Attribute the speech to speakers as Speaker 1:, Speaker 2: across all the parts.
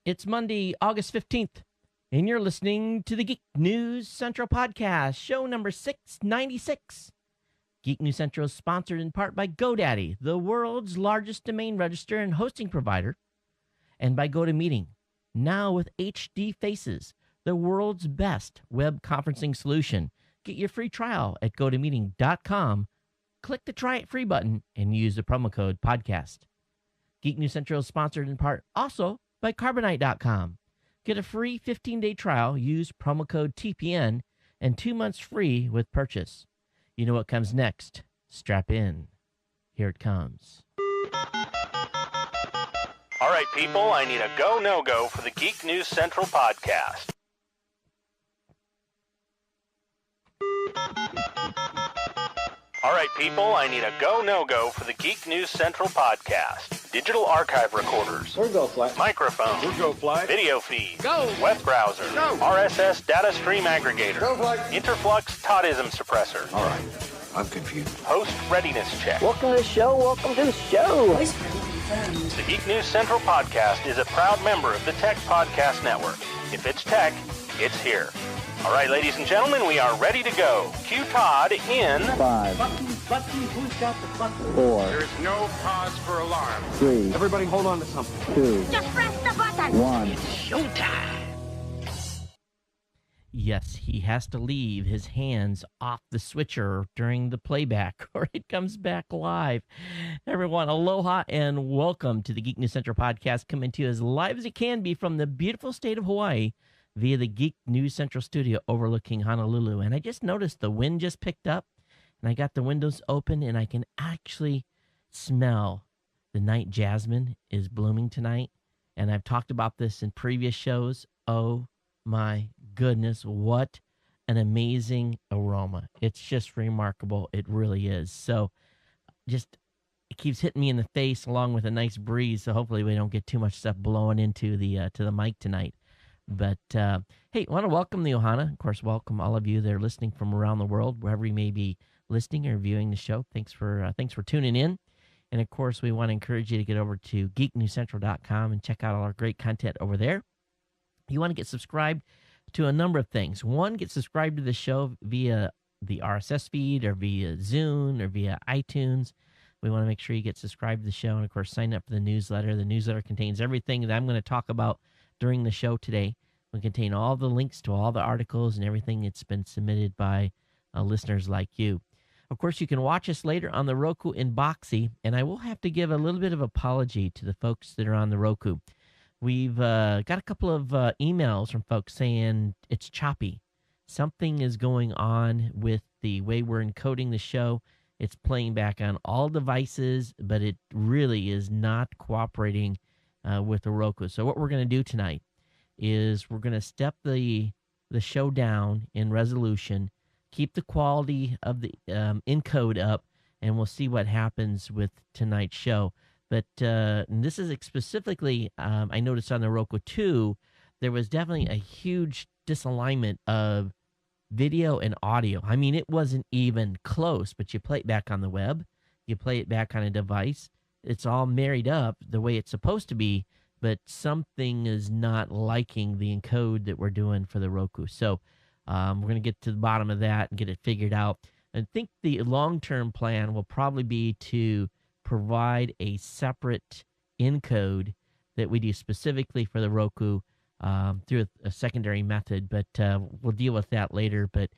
Speaker 1: It's Monday, August 15th, and you're listening to the Geek News Central Podcast, show number 696. Geek News Central is sponsored in part by GoDaddy, the world's largest domain register and hosting provider, and by GoToMeeting, now with HD Faces, the world's best web conferencing solution. Get your free trial at GoToMeeting.com. Click the Try It Free button and use the promo code podcast. Geek News Central is sponsored in part also by Carbonite.com. Get a free 15-day trial, use promo code TPN, and 2 months free with purchase. You know what comes next. Strap in. Here it comes.
Speaker 2: All right, people, I need a go, no-go for the Geek News Central podcast. All right, people, I need a go, no-go for the Geek News Central podcast. Digital archive recorders.
Speaker 3: We're go fly.
Speaker 2: Microphone.
Speaker 3: We're go fly.
Speaker 2: Video feed.
Speaker 3: Go.
Speaker 2: Web browser.
Speaker 3: Go.
Speaker 2: RSS data stream aggregator.
Speaker 3: Go fly.
Speaker 2: Interflux Toddism suppressor.
Speaker 3: All right. I'm confused.
Speaker 2: Host readiness check.
Speaker 4: Welcome to the show. Welcome to the show.
Speaker 2: The Geek News Central podcast is a proud member of the Tech Podcast Network. If it's tech, it's here. All right, ladies and gentlemen, we are ready to go. Cue Todd in
Speaker 4: 5,
Speaker 5: Button, who's got the button?
Speaker 4: 4,
Speaker 3: There is no cause for alarm.
Speaker 4: 3,
Speaker 3: Everybody hold on to something.
Speaker 4: 2,
Speaker 6: Just press the button.
Speaker 4: 1.
Speaker 1: Yes, he has to leave his hands off the switcher during the playback or it comes back live. Everyone, aloha and welcome to the Geek News Central podcast, coming to you as live as it can be from the beautiful state of Hawaii via the Geek News Central studio overlooking Honolulu. And I just noticed the wind just picked up and I got the windows open and I can actually smell the night jasmine is blooming tonight. And I've talked about this in previous shows. Oh my goodness, what an amazing aroma. It's just remarkable. It really is. So just it keeps hitting me in the face along with a nice breeze. So hopefully we don't get too much stuff blowing into the to the mic tonight. But hey, I want to welcome the Ohana. Of course, welcome all of you that are listening from around the world, wherever you may be listening or viewing the show. Thanks for tuning in. And of course, we want to encourage you to get over to geeknewscentral.com and check out all our great content over there. You want to get subscribed to a number of things. One, get subscribed to the show via the RSS feed or via Zune or via iTunes. We want to make sure you get subscribed to the show and, of course, sign up for the newsletter. The newsletter contains everything that I'm going to talk about during the show today. We contain all the links to all the articles and everything that's been submitted by listeners like you. Of course, you can watch us later on the Roku in Boxee, and I will have to give a little bit of apology to the folks that are on the Roku. We've got a couple of emails from folks saying it's choppy. Something is going on with the way we're encoding the show. It's playing back on all devices, but it really is not cooperating with the Roku. So what we're going to do tonight is we're going to step the show down in resolution, keep the quality of the encode up, and we'll see what happens with tonight's show. But this is specifically, I noticed on the Roku 2, there was definitely a huge disalignment of video and audio. I mean, it wasn't even close, but you play it back on the web, you play it back on a device, it's all married up the way it's supposed to be, but something is not liking the encode that we're doing for the Roku. So we're going to get to the bottom of that and get it figured out. I think the long-term plan will probably be to provide a separate encode that we do specifically for the Roku through a secondary method, but we'll deal with that later. But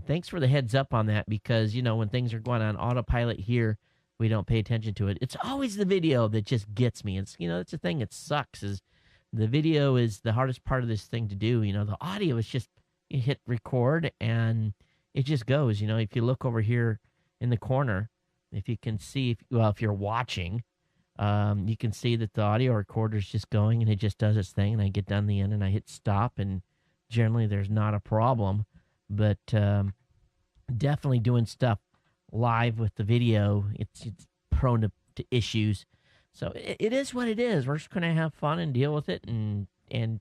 Speaker 1: thanks for the heads up on that, because, you know, when things are going on autopilot here, we don't pay attention to it. It's always the video that just gets me. It's, you know, it's the thing that sucks, is the video is the hardest part of this thing to do. You know, the audio is just, you hit record and it just goes. You know, if you look over here in the corner, if you can see, if you're watching, you can see that the audio recorder is just going and it just does its thing. And I get down the end and I hit stop, and generally there's not a problem. But definitely doing stuff live with the video, it's prone to issues. So it is what it is. We're just going to have fun and deal with it. And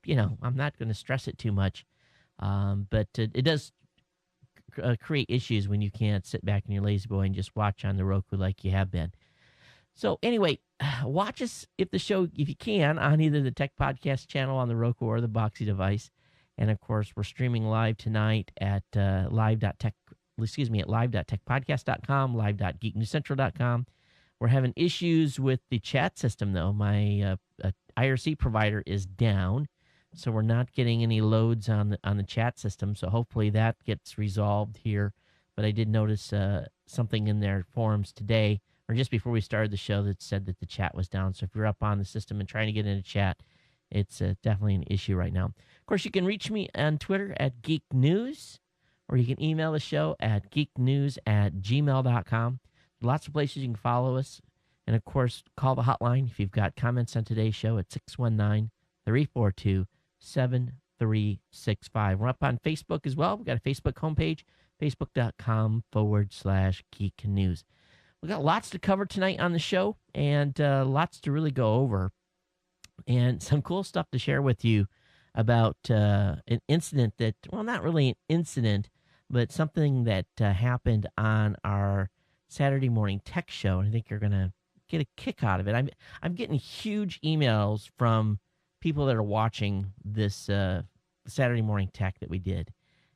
Speaker 1: you know, I'm not going to stress it too much. But it does create issues when you can't sit back in your lazy boy and just watch on the Roku like you have been. So anyway, watch us if you can, on either the Tech Podcast channel on the Roku or the Boxy device. And of course, we're streaming live tonight at live.techpodcast.com, live.geeknewscentral.com. We're having issues with the chat system, though. My IRC provider is down, so we're not getting any loads on the chat system. So hopefully that gets resolved here. But I did notice something in their forums today, or just before we started the show, that said that the chat was down. So if you're up on the system and trying to get into chat, it's definitely an issue right now. Of course, you can reach me on Twitter at Geek News, or you can email the show at geeknews@gmail.com. Lots of places you can follow us. And, of course, call the hotline if you've got comments on today's show at 619-342-7365. We're up on Facebook as well. We've got a Facebook homepage, facebook.com/Geek News. We've got lots to cover tonight on the show, and lots to really go over, and some cool stuff to share with you about an incident that, well, not really an incident, but something that happened on our Saturday morning tech show, and I think you're going to get a kick out of it. I'm getting huge emails from people that are watching this Saturday morning tech that we did.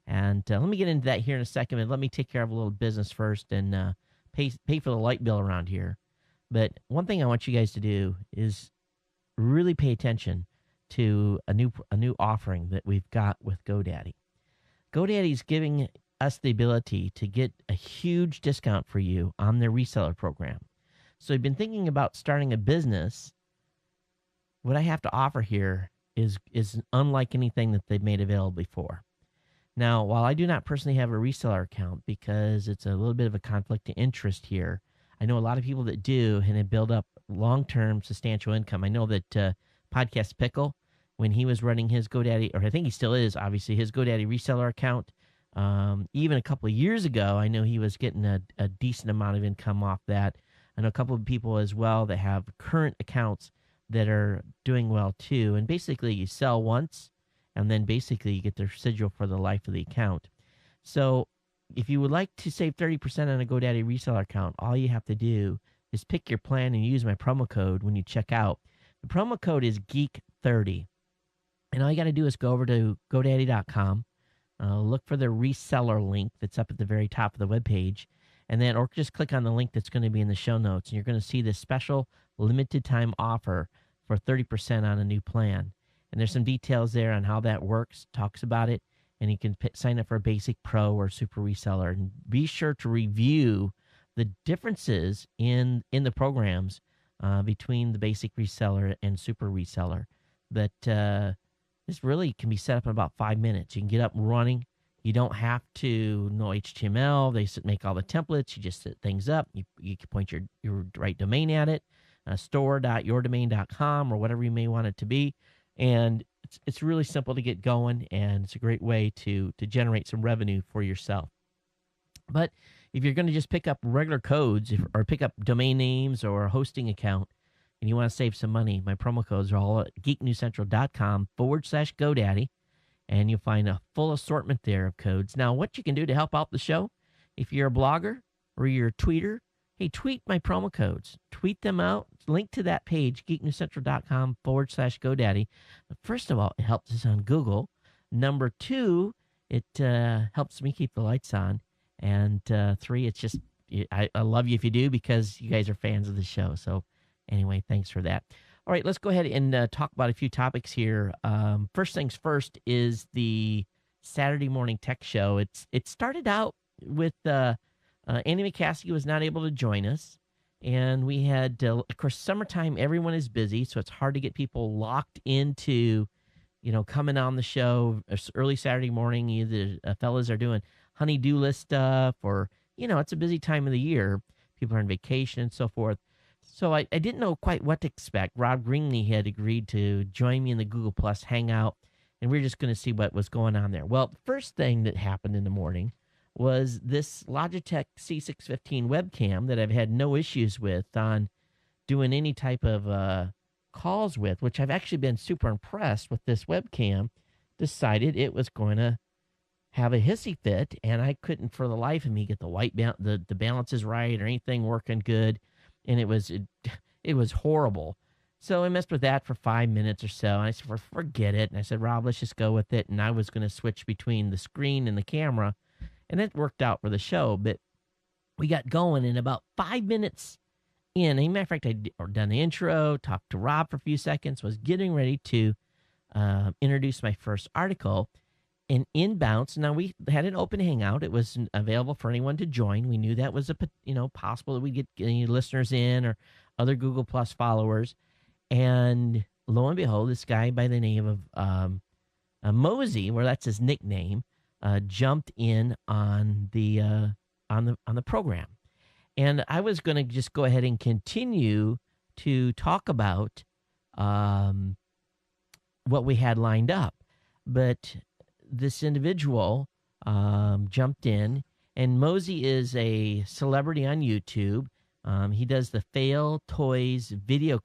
Speaker 1: And let me get into that here in a second, and let me take care of a little business first and pay for the light bill around here. But one thing I want you guys to do is really pay attention to a new offering that we've got with GoDaddy. GoDaddy is giving us the ability to get a huge discount for you on their reseller program. So you've been thinking about starting a business. What I have to offer here is unlike anything that they've made available before. Now, while I do not personally have a reseller account because it's a little bit of a conflict of interest here, I know a lot of people that do, and have built up long-term substantial income. I know that Podcast Pickle, when he was running his GoDaddy, or I think he still is, obviously, his GoDaddy reseller account, even a couple of years ago, I know he was getting a decent amount of income off that. I know a couple of people as well that have current accounts that are doing well too. And basically you sell once, and then basically you get the residual for the life of the account. So if you would like to save 30% on a GoDaddy reseller account, all you have to do is pick your plan and use my promo code when you check out. The promo code is GEEK30. And all you got to do is go over to GoDaddy.com, look for the reseller link that's up at the very top of the webpage, and then, or just click on the link that's going to be in the show notes, and you're going to see this special limited time offer for 30% on a new plan. And there's some details there on how that works, talks about it, and you can sign up for a basic, pro, or super reseller. And be sure to review the differences in the programs between the basic reseller and super reseller. But this really can be set up in about 5 minutes. You can get up and running. You don't have to know HTML. They make all the templates. You just set things up. You can point your right domain at it, store.yourdomain.com or whatever you may want it to be. And it's really simple to get going, and it's a great way to generate some revenue for yourself. But if you're going to just pick up regular codes or pick up domain names or a hosting account, and you want to save some money, my promo codes are all at geeknewscentral.com/GoDaddy, and you'll find a full assortment there of codes. Now, what you can do to help out the show, if you're a blogger or you're a tweeter, hey, tweet my promo codes. Tweet them out. Link to that page, geeknewscentral.com/GoDaddy. First of all, it helps us on Google. Number two, it helps me keep the lights on. And three, it's just, I love you if you do, because you guys are fans of the show. So anyway, thanks for that. All right, let's go ahead and talk about a few topics here. First things first is the Saturday morning tech show. It started out with Andy McCaskey was not able to join us, and we had, of course, summertime. Everyone is busy, so it's hard to get people locked into, coming on the show early Saturday morning. Either fellas are doing honey-do list stuff, or it's a busy time of the year. People are on vacation and so forth. So I didn't know quite what to expect. Rob Greenlee had agreed to join me in the Google Plus Hangout, and we were just going to see what was going on there. Well, the first thing that happened in the morning was this Logitech C615 webcam that I've had no issues with on doing any type of calls with, which I've actually been super impressed with. This webcam decided it was going to have a hissy fit, and I couldn't for the life of me get the balances right or anything working good. and it was horrible. So I messed with that for 5 minutes or so, and I said, forget it. And I said, Rob, let's just go with it. And I was going to switch between the screen and the camera, and it worked out for the show. But we got going, and about 5 minutes in, as a matter of fact, I'd done the intro, talked to Rob for a few seconds, was getting ready to introduce my first article, and inbounds. Now, we had an open hangout. It was available for anyone to join. We knew that was possible that we'd get any listeners in or other Google Plus followers. And lo and behold, this guy by the name of Mosey, where that's his nickname, jumped in on the program. And I was going to just go ahead and continue to talk about what we had lined up. But this individual jumped in, and Mosey is a celebrity on YouTube. He does the Fail Toys video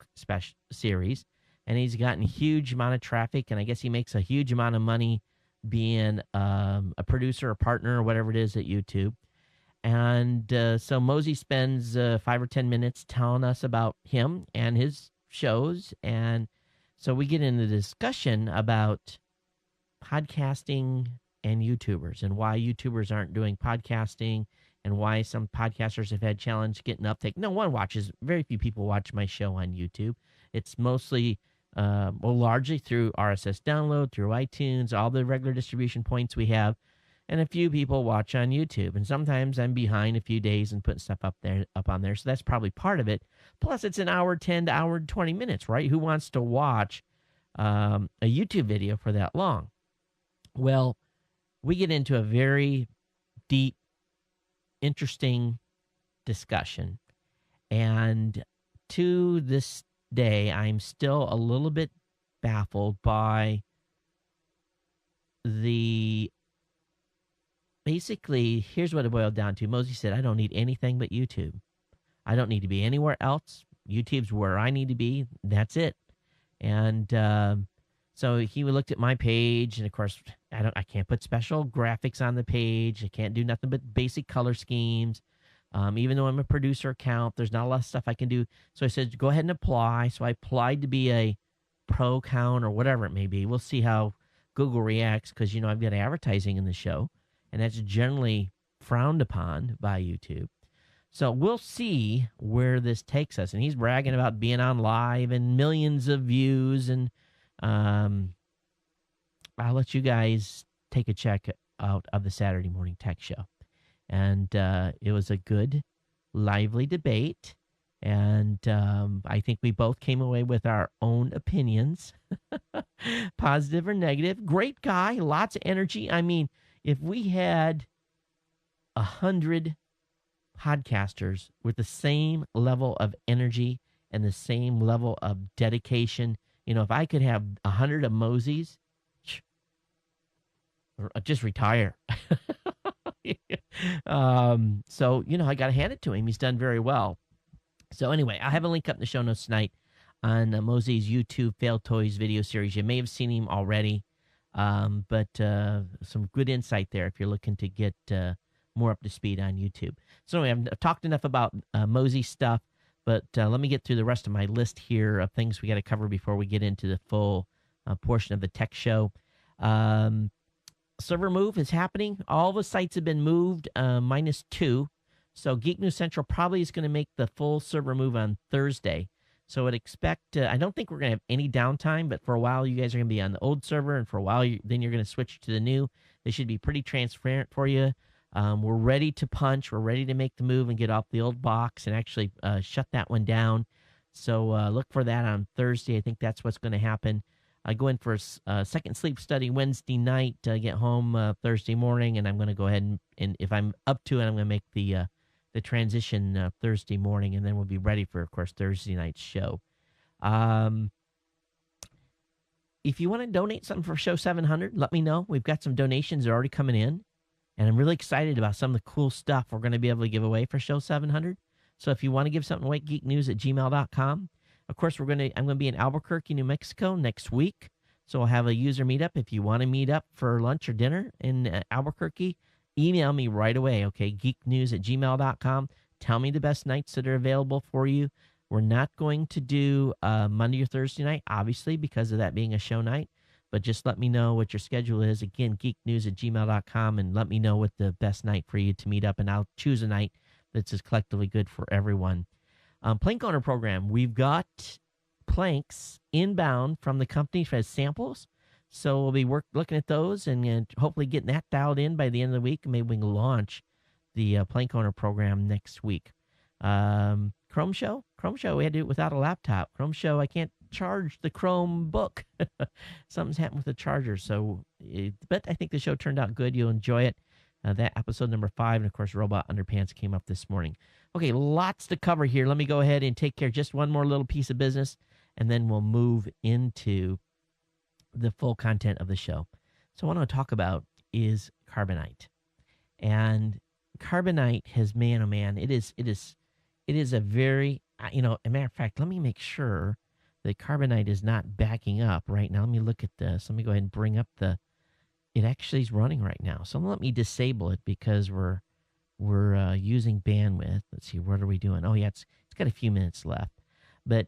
Speaker 1: series, and he's gotten a huge amount of traffic, and I guess he makes a huge amount of money being a producer or partner or whatever it is at YouTube. And so Mosey spends 5 or 10 minutes telling us about him and his shows, and so we get into the discussion about podcasting and YouTubers and why YouTubers aren't doing podcasting, and why some podcasters have had challenge getting uptake. No one watches, very few people watch my show on YouTube. It's mostly, largely through RSS download, through iTunes, all the regular distribution points we have, and a few people watch on YouTube. And sometimes I'm behind a few days and putting stuff up on there, so that's probably part of it. Plus, it's an hour 10 to hour 20 minutes, right? Who wants to watch a YouTube video for that long? Well, we get into a very deep, interesting discussion, and to this day I'm still a little bit baffled by basically, here's what it boiled down to. Mosey said, I don't need anything but YouTube. I don't need to be anywhere else. YouTube's where I need to be. That's it. And so he looked at my page, and of course, I can't put special graphics on the page. I can't do nothing but basic color schemes. Even though I'm a producer account, there's not a lot of stuff I can do. So I said, go ahead and apply. So I applied to be a pro account or whatever it may be. We'll see how Google reacts, because, I've got advertising in the show, and that's generally frowned upon by YouTube. So we'll see where this takes us. And he's bragging about being on live and millions of views, and I'll let you guys take a check out of the Saturday Morning Tech Show. And it was a good, lively debate. And I think we both came away with our own opinions, positive or negative. Great guy, lots of energy. I mean, if we had 100 podcasters with the same level of energy and the same level of dedication, if I could have 100 of Moseys, just retire. So, I got to hand it to him. He's done very well. So anyway, I have a link up in the show notes tonight on Mosey's YouTube Fail Toys video series. You may have seen him already, but some good insight there if you're looking to get more up to speed on YouTube. So anyway, I've talked enough about Mosey stuff, but let me get through the rest of my list here of things we got to cover before we get into the full portion of the tech show. Server move is happening. All the sites have been moved, -2. So Geek News Central probably is going to make the full server move on Thursday. So I'd expect, I don't think we're going to have any downtime, but for a while you guys are going to be on the old server, and for a while then you're going to switch to the new. They should be pretty transparent for you. We're ready to punch. We're ready to make the move and get off the old box and actually shut that one down. So look for that on Thursday. I think that's what's going to happen. I go in for a second sleep study Wednesday night, get home Thursday morning, and I'm going to go ahead and if I'm up to it, I'm going to make the transition Thursday morning, and then we'll be ready for, of course, Thursday night's show. If you want to donate something for Show 700, let me know. We've got some donations that are already coming in, and I'm really excited about some of the cool stuff we're going to be able to give away for Show 700. So if you want to give something away, geeknews@gmail.com. Of course, I'm going to be in Albuquerque, New Mexico next week. So I'll have a user meetup. If you want to meet up for lunch or dinner in Albuquerque, email me right away, okay? geeknews@gmail.com. Tell me the best nights that are available for you. We're not going to do Monday or Thursday night, obviously, because of that being a show night. But just let me know what your schedule is. Again, geeknews@gmail.com, and let me know what the best night for you to meet up, and I'll choose a night that's as collectively good for everyone. Plank owner program. We've got planks inbound from the company as samples. So we'll be looking at those and hopefully getting that dialed in by the end of the week. Maybe we can launch the plank owner program next week. Chrome Show, we had to do it without a laptop. Chrome Show, I can't charge the Chromebook. Something's happened with the charger. But I think the show turned out good. You'll enjoy it. That episode number 5, and of course, Robot Underpants came up this morning. Okay, lots to cover here. Let me go ahead and take care of just one more little piece of business, and then we'll move into the full content of the show. So what I want to talk about is carbonite. And carbonite has, man, oh man, it is a very, a matter of fact, let me make sure that carbonite is not backing up right now. Let me look at this. Let me go ahead and bring up it actually is running right now. So let me disable it because we're using bandwidth. Let's see, what are we doing? Oh yeah, it's got a few minutes left. But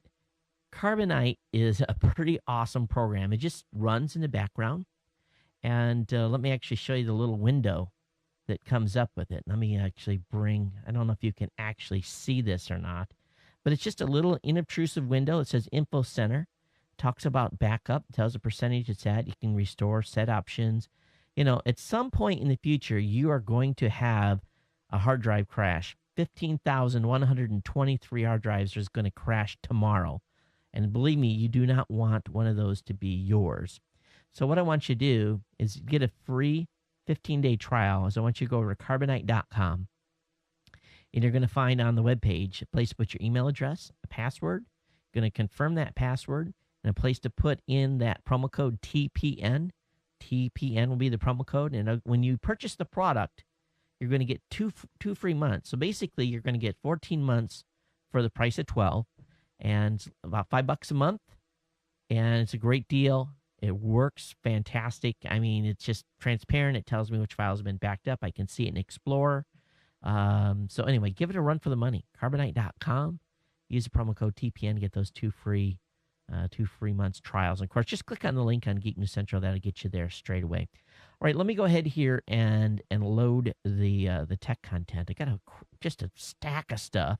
Speaker 1: Carbonite is a pretty awesome program. It just runs in the background. And let me actually show you the little window that comes up with it. Let me actually I don't know if you can actually see this or not, but it's just a little inobtrusive window. It says Info Center. Talks about backup, tells the percentage it's at. You can restore, set options. At some point in the future, you are going to have a hard drive crash. 15,123 hard drives is going to crash tomorrow. And believe me, you do not want one of those to be yours. So what I want you to do is get a free 15-day trial. I want you to go over to carbonite.com. And you're going to find on the webpage a place to put your email address, a password. You're going to confirm that password, and a place to put in that promo code TPN. TPN will be the promo code. And when you purchase the product, you're going to get two free months. So basically, you're going to get 14 months for the price of 12, and about $5 a month. And it's a great deal. It works fantastic. I mean, it's just transparent. It tells me which files have been backed up. I can see it in Explorer. So anyway, give it a run for the money. Carbonite.com. Use the promo code TPN to get those two free months trials. And of course, just click on the link on Geek News Central. That'll get you there straight away. All right, let me go ahead here and load the tech content. I got just a stack of stuff,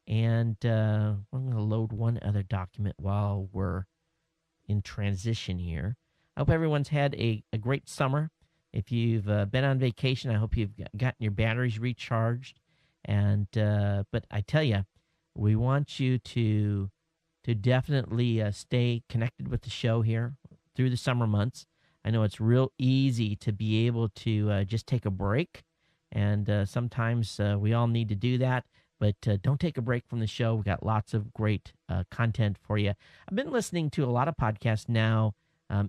Speaker 1: and I'm going to load one other document while we're in transition here. I hope everyone's had a great summer. If you've been on vacation, I hope you've gotten your batteries recharged. And but I tell you, we want you to definitely stay connected with the show here through the summer months. I know it's real easy to be able to just take a break, and sometimes we all need to do that. But don't take a break from the show. We got lots of great content for you. I've been listening to a lot of podcasts now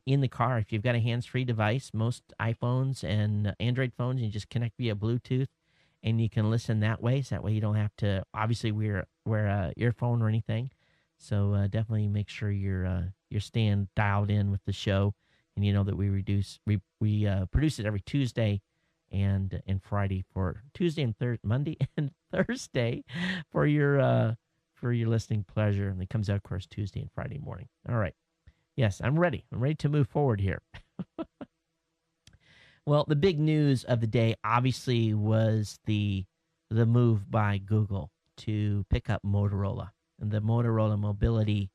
Speaker 1: in the car. If you've got a hands-free device, most iPhones and Android phones, you just connect via Bluetooth, and you can listen that way. So that way you don't have to obviously wear an earphone or anything. So definitely make sure you're staying dialed in with the show, and you know that we produce it every Tuesday and Friday for Tuesday and Monday and Thursday for your listening pleasure, and it comes out, of course, Tuesday and Friday morning. All right, yes, I'm ready. I'm ready to move forward here. Well, the big news of the day obviously was the move by Google to pick up Motorola and the Motorola Mobility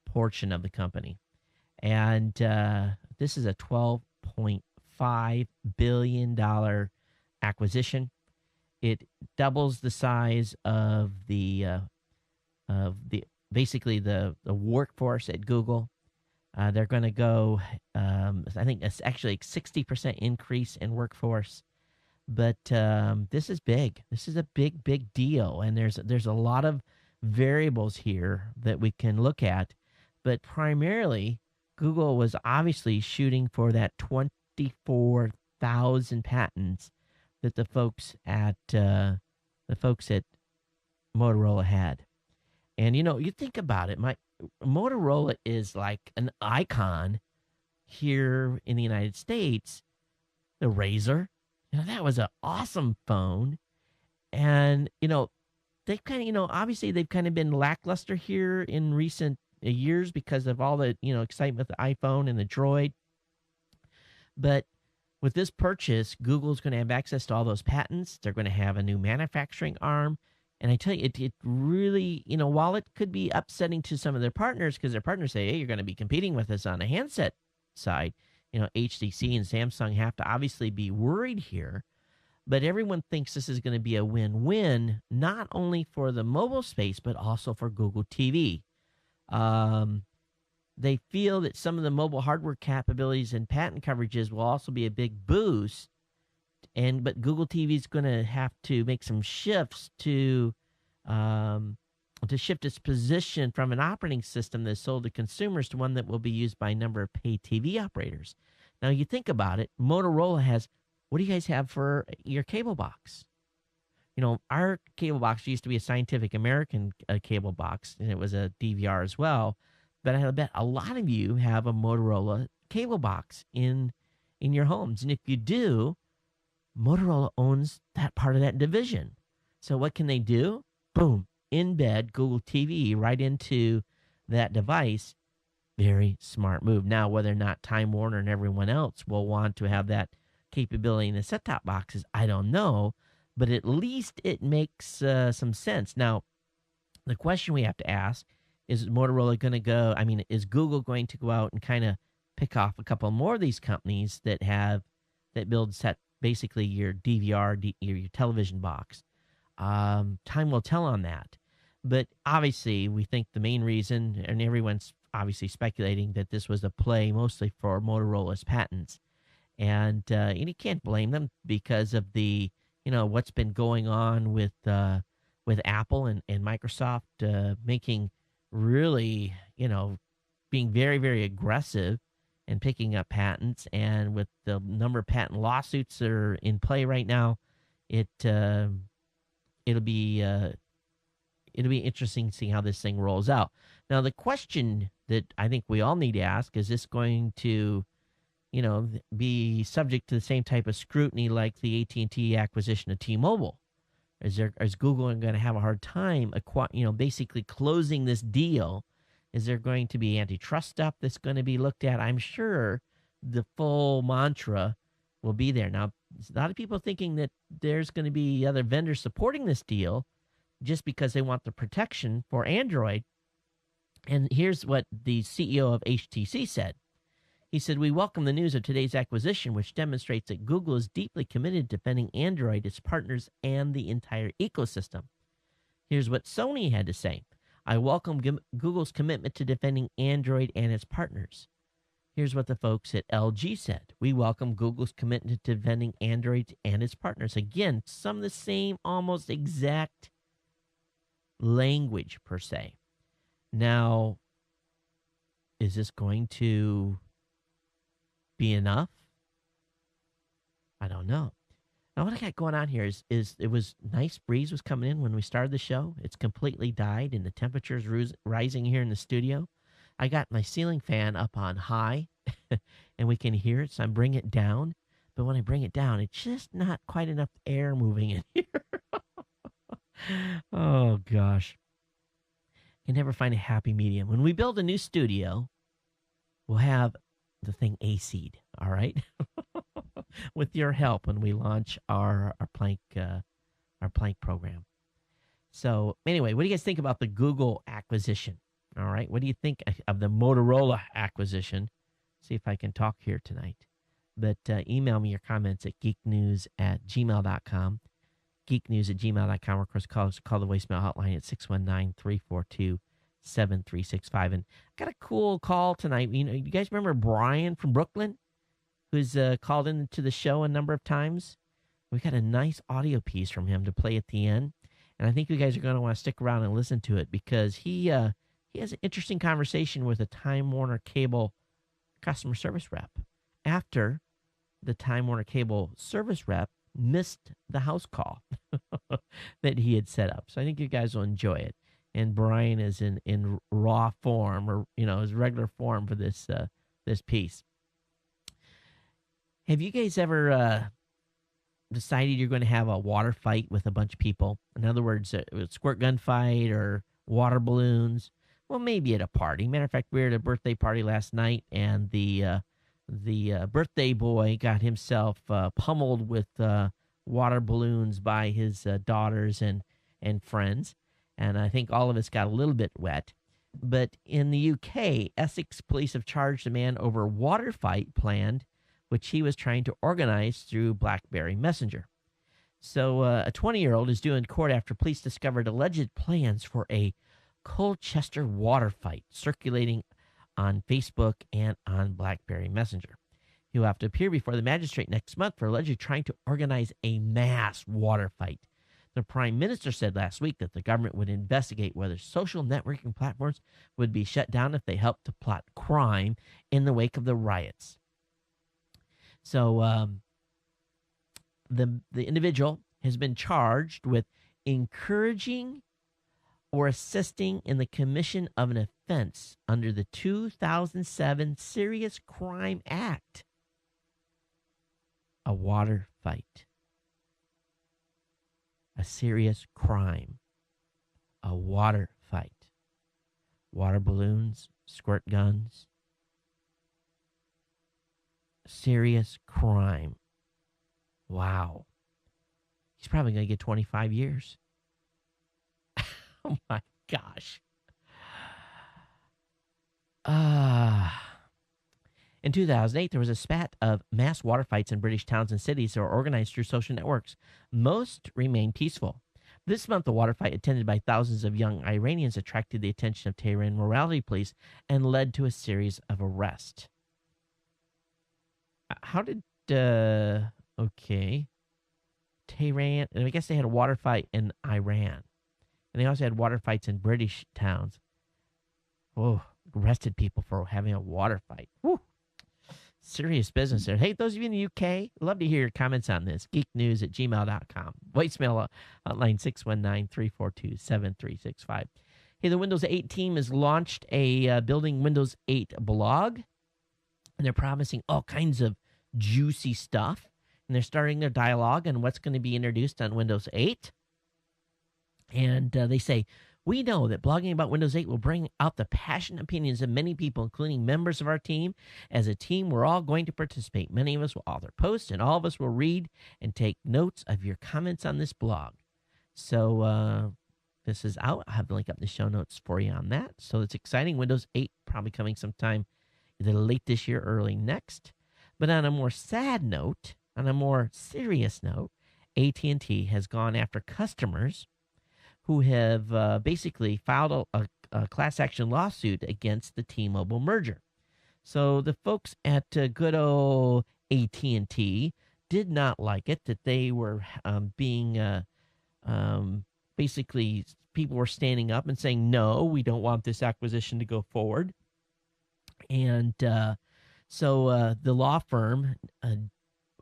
Speaker 1: portion of the company. And this is a $12.5 billion acquisition. It doubles the size of the basically the workforce at Google. They're going to go, I think it's actually a 60% increase in workforce. But this is big. This is a big deal. And there's a lot of variables here that we can look at. But primarily, Google was obviously shooting for that 24,000 patents that the folks at Motorola had. And you think about it, Motorola is like an icon here in the United States. The Razr, that was an awesome phone, And, they've kind of, obviously they've kind of been lackluster here in recent years because of all the, excitement with the iPhone and the Droid. But with this purchase, Google's going to have access to all those patents. They're going to have a new manufacturing arm. And I tell you, it really, while it could be upsetting to some of their partners, because their partners say, hey, you're going to be competing with us on the handset side, HTC and Samsung have to obviously be worried here. But everyone thinks this is going to be a win-win, not only for the mobile space, but also for Google TV. They feel that some of the mobile hardware capabilities and patent coverages will also be a big boost. But Google TV is going to have to make some shifts to shift its position from an operating system that's sold to consumers to one that will be used by a number of pay TV operators. Now, you think about it, Motorola has, what do you guys have for your cable box? Our cable box used to be a Scientific American cable box, and it was a DVR as well. But I bet a lot of you have a Motorola cable box in your homes. And if you do, Motorola owns that part of that division. So what can they do? Boom, embed Google TV right into that device. Very smart move. Now, whether or not Time Warner and everyone else will want to have that capability in the set-top boxes, I don't know. But at least it makes some sense. Now, the question we have to ask, is Motorola going to go, is Google going to go out and kind of pick off a couple more of these companies that build basically your DVR, your television box? Time will tell on that. But obviously, we think the main reason, and everyone's obviously speculating that this was a play mostly for Motorola's patents. And you can't blame them because of the, what's been going on with Apple and Microsoft making really, being very, very aggressive and picking up patents. And with the number of patent lawsuits that are in play right now, it'll be interesting to see how this thing rolls out. Now, the question that I think we all need to ask, is this going to, be subject to the same type of scrutiny like the AT&T acquisition of T-Mobile? Is Google going to have a hard time, basically closing this deal? Is there going to be antitrust stuff that's going to be looked at? I'm sure the full mantra will be there. Now, a lot of people thinking that there's going to be other vendors supporting this deal just because they want the protection for Android. And here's what the CEO of HTC said. He said, "We welcome the news of today's acquisition, which demonstrates that Google is deeply committed to defending Android, its partners, and the entire ecosystem." Here's what Sony had to say. "I welcome Google's commitment to defending Android and its partners." Here's what the folks at LG said. "We welcome Google's commitment to defending Android and its partners." Again, some of the same, almost exact language per se. Now, is this going to be enough? I don't know. Now, what I got going on here is it was nice breeze was coming in when we started the show. It's completely died, and the temperature's rising here in the studio. I got my ceiling fan up on high, and we can hear it, so I'm bringing it down. But when I bring it down, it's just not quite enough air moving in here. Oh, gosh. Can never find a happy medium. When we build a new studio, we'll have the thing AC'd, all right? With your help when we launch our Plank program. So anyway, what do you guys think about the Google acquisition? All right, what do you think of the Motorola acquisition? See if I can talk here tonight. But email me your comments at geeknews@gmail.com. geeknews@gmail.com, or of course call the voicemail hotline at 619-342-7365. And I got a cool call tonight. You guys remember Brian from Brooklyn, who's called into the show a number of times? We got a nice audio piece from him to play at the end, and I think you guys are going to want to stick around and listen to it because he has an interesting conversation with a Time Warner Cable customer service rep after the Time Warner Cable service rep missed the house call that he had set up. So I think you guys will enjoy it. And Brian is in raw form, or his regular form for this piece. Have you guys ever decided you're going to have a water fight with a bunch of people, in other words, a squirt gun fight or water balloons, well, maybe at a party. Matter of fact, we were at a birthday party last night, and the birthday boy got himself pummeled with water balloons by his daughters and friends, and I think all of us got a little bit wet. But in the UK, Essex police have charged a man over a water fight planned, which he was trying to organize through BlackBerry Messenger. So a 20-year-old is due in court after police discovered alleged plans for a Colchester water fight circulating on Facebook and on BlackBerry Messenger. He will have to appear before the magistrate next month for allegedly trying to organize a mass water fight. The Prime Minister said last week that the government would investigate whether social networking platforms would be shut down if they helped to plot crime in the wake of the riots. So the individual has been charged with encouraging or assisting in the commission of an offense under the 2007 Serious Crime Act. A water fight. A serious crime. A water fight. Water balloons, squirt guns. Serious crime. Wow. He's probably going to get 25 years. Oh my gosh. In 2008, there was a spat of mass water fights in British towns and cities that were organized through social networks. Most remained peaceful. This month, the water fight, attended by thousands of young Iranians, attracted the attention of Tehran morality police and led to a series of arrests. How did, Tehran, and I guess they had a water fight in Iran. And they also had water fights in British towns. Oh, arrested people for having a water fight. Woo. Serious business there. Hey, those of you in the UK, love to hear your comments on this. geeknews@gmail.com. Voicemail hotline 619-342-7365. Hey, the Windows 8 team has launched a Building Windows 8 blog. And they're promising all kinds of juicy stuff. And they're starting their dialogue on what's going to be introduced on Windows 8. And they say, we know that blogging about Windows 8 will bring out the passionate opinions of many people, including members of our team. As a team, we're all going to participate. Many of us will author posts, and all of us will read and take notes of your comments on this blog. So this is out. I'll have the link up in the show notes for you on that. So it's exciting. Windows 8 probably coming sometime either late this year or early next. But on a more sad note, on a more serious note, AT&T has gone after customers who have basically filed a class action lawsuit against the T-Mobile merger. So the folks at good old AT&T did not like it, that they were being basically, people were standing up and saying, no, we don't want this acquisition to go forward. And so the law firm,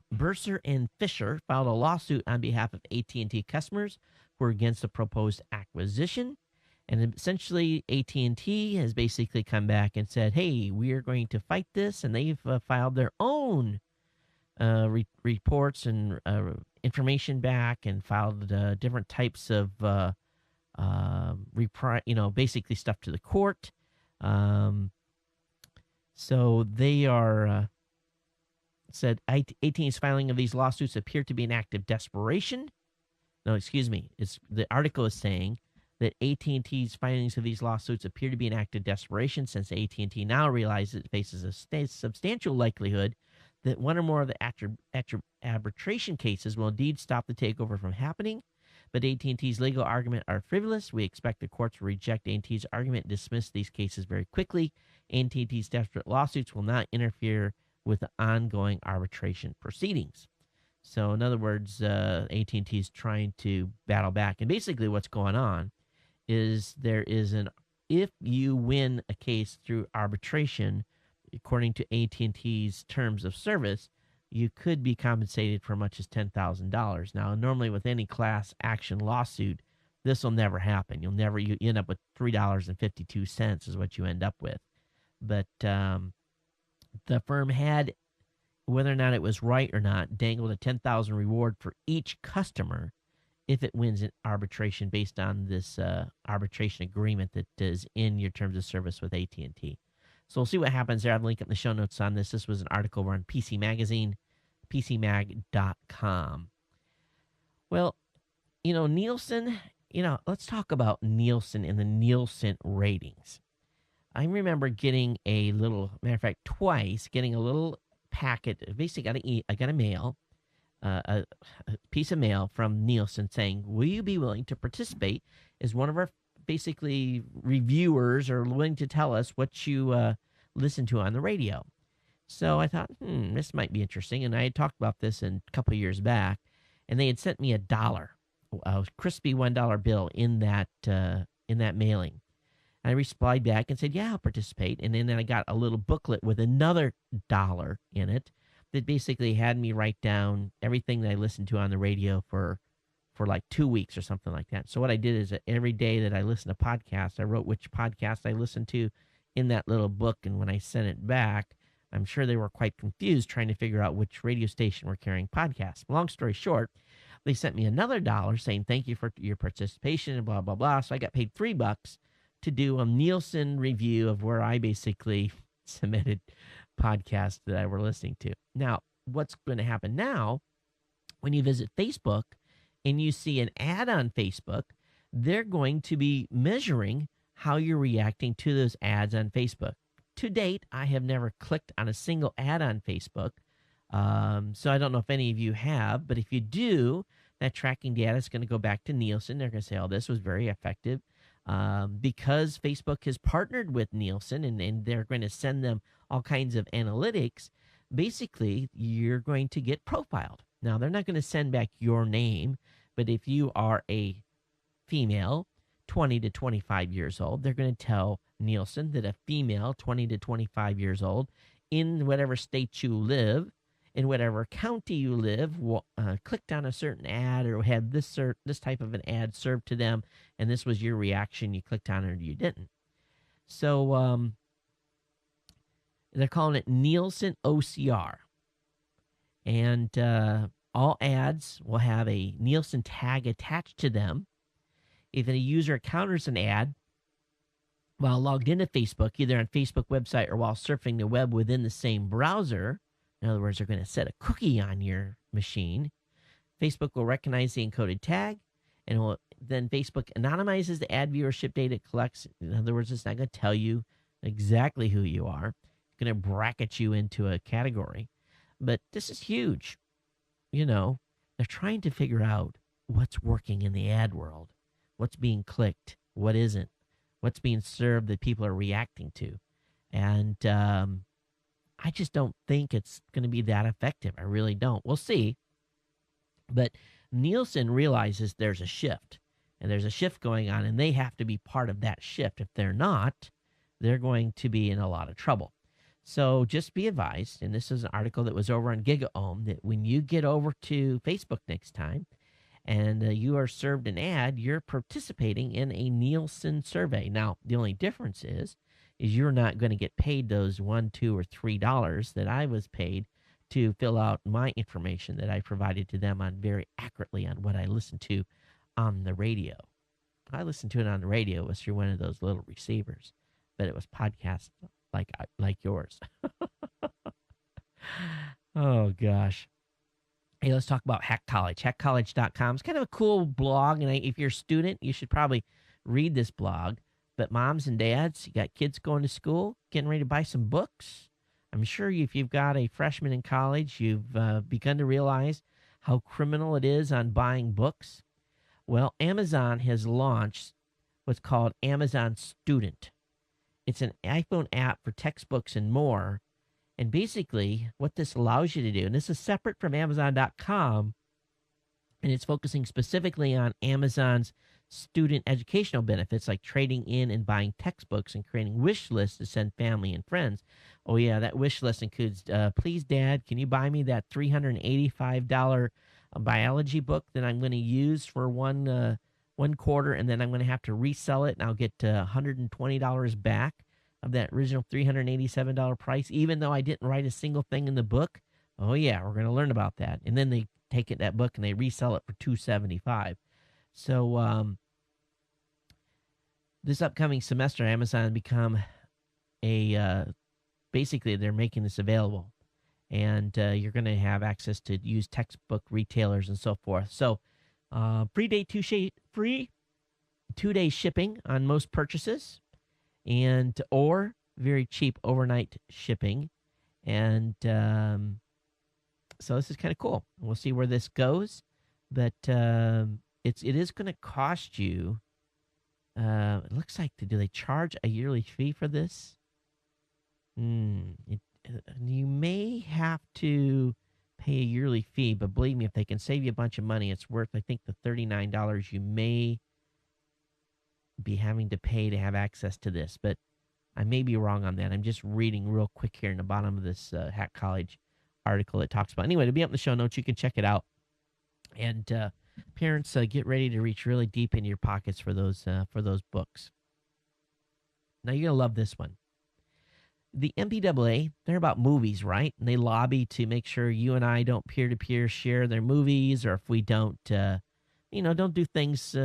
Speaker 1: Bursar and Fisher, filed a lawsuit on behalf of AT&T customers who are against the proposed acquisition. And essentially, AT&T has basically come back and said, hey, we are going to fight this. And they've filed their own reports and information back, and filed different types of, basically stuff to the court. So they are said AT&T's filing of these lawsuits appear to be an act of desperation. No, excuse me. The article is saying that AT&T's filings of these lawsuits appear to be an act of desperation, since AT&T now realizes it faces a substantial likelihood that one or more of the arbitration cases will indeed stop the takeover from happening. But AT&T's legal argument are frivolous. We expect the courts will reject AT&T's argument and dismiss these cases very quickly. AT&T's desperate lawsuits will not interfere with the ongoing arbitration proceedings. So, in other words, AT&T is trying to battle back. And basically what's going on is if you win a case through arbitration, according to AT&T's terms of service, you could be compensated for as much as $10,000. Now, normally with any class action lawsuit, this will never happen. You end up with $3.52 is what you end up with. But the firm had whether or not it was right or not, dangled a $10,000 reward for each customer if it wins an arbitration based on this arbitration agreement that is in your terms of service with AT&T. So we'll see what happens there. I'll link up in the show notes on this. This was an article over on PC Magazine, PCMag.com. Well, Nielsen, let's talk about Nielsen and the Nielsen ratings. I remember getting twice getting a little packet. Basically, I got a mail, a piece of mail from Nielsen saying, will you be willing to participate as one of our basically reviewers, or willing to tell us what you listen to on the radio? So I thought, this might be interesting. And I had talked about this a couple of years back, and they had sent me $1, a crispy $1 bill in that mailing. I replied back and said, yeah, I'll participate. And then I got a little booklet with another $1 in it that basically had me write down everything that I listened to on the radio for like 2 weeks or something like that. So what I did is that every day that I listened to podcasts, I wrote which podcast I listened to in that little book. And when I sent it back, I'm sure they were quite confused trying to figure out which radio station were carrying podcasts. Long story short, they sent me another $1 saying, thank you for your participation and blah, blah, blah. So I got paid $3 to do a Nielsen review of where I basically submitted podcasts that I were listening to. Now, what's going to happen now, when you visit Facebook and you see an ad on Facebook, they're going to be measuring how you're reacting to those ads on Facebook. To date, I have never clicked on a single ad on Facebook. So I don't know if any of you have, but if you do, that tracking data is going to go back to Nielsen. They're going to say, oh, this was very effective. Because Facebook has partnered with Nielsen and they're going to send them all kinds of analytics, basically you're going to get profiled. Now, they're not going to send back your name, but if you are a female, 20 to 25 years old, they're going to tell Nielsen that a female, 20 to 25 years old, in whatever state you live, in whatever county you live, clicked on a certain ad or had this type of an ad served to them, and this was your reaction. You clicked on it or you didn't. So they're calling it Nielsen OCR. And all ads will have a Nielsen tag attached to them. If a user encounters an ad while logged into Facebook, either on Facebook website or while surfing the web within the same browser, in other words, they're going to set a cookie on your machine, Facebook will recognize the encoded tag, and then Facebook anonymizes the ad viewership data it collects. In other words, it's not going to tell you exactly who you are. It's going to bracket you into a category. But this is huge. They're trying to figure out what's working in the ad world, what's being clicked, what isn't, what's being served that people are reacting to. And I just don't think it's going to be that effective. I really don't. We'll see. But Nielsen realizes there's a shift, and there's a shift going on, and they have to be part of that shift. If they're not, they're going to be in a lot of trouble. So just be advised, and this is an article that was over on GigaOM, that when you get over to Facebook next time and you are served an ad, you're participating in a Nielsen survey. Now, the only difference is you're not going to get paid those $1, $2, or $3 that I was paid to fill out my information that I provided to them on very accurately on what I listened to on the radio. I listened to it on the radio. It was through one of those little receivers, but it was podcasts like yours. Oh, gosh. Hey, let's talk about Hack College. HackCollege.com. It's kind of a cool blog, and if you're a student, you should probably read this blog. But moms and dads, you got kids going to school, getting ready to buy some books. I'm sure if you've got a freshman in college, you've begun to realize how criminal it is on buying books. Well, Amazon has launched what's called Amazon Student. It's an iPhone app for textbooks and more. And basically, what this allows you to do, and this is separate from Amazon.com, and it's focusing specifically on Amazon's student educational benefits, like trading in and buying textbooks and creating wish lists to send family and friends. Oh, yeah, that wish list includes, please, Dad, can you buy me that $385 biology book that I'm going to use for one quarter, and then I'm going to have to resell it, and I'll get $120 back of that original $387 price, even though I didn't write a single thing in the book. Oh yeah, we're going to learn about that. And then they take that book and they resell it for $2.75. So this upcoming semester, Amazon become a basically they're making this available, and you're going to have access to use textbook retailers and so forth. So free 2-day shipping on most purchases, and or very cheap overnight shipping, and so this is kind of cool. We'll see where this goes, but it is going to cost you. It looks like do they charge a yearly fee for this? You may have to pay a yearly fee, but believe me, if they can save you a bunch of money, it's worth, I think, the $39 you may be having to pay to have access to this. But I may be wrong on that. I'm just reading real quick here in the bottom of this Hack College article it talks about. Anyway, it'll be up in the show notes. You can check it out. And parents, get ready to reach really deep into your pockets for those books. Now, you're going to love this one. The MPAA, they're about movies, right? And they lobby to make sure you and I don't peer-to-peer share their movies, or if we don't, don't do things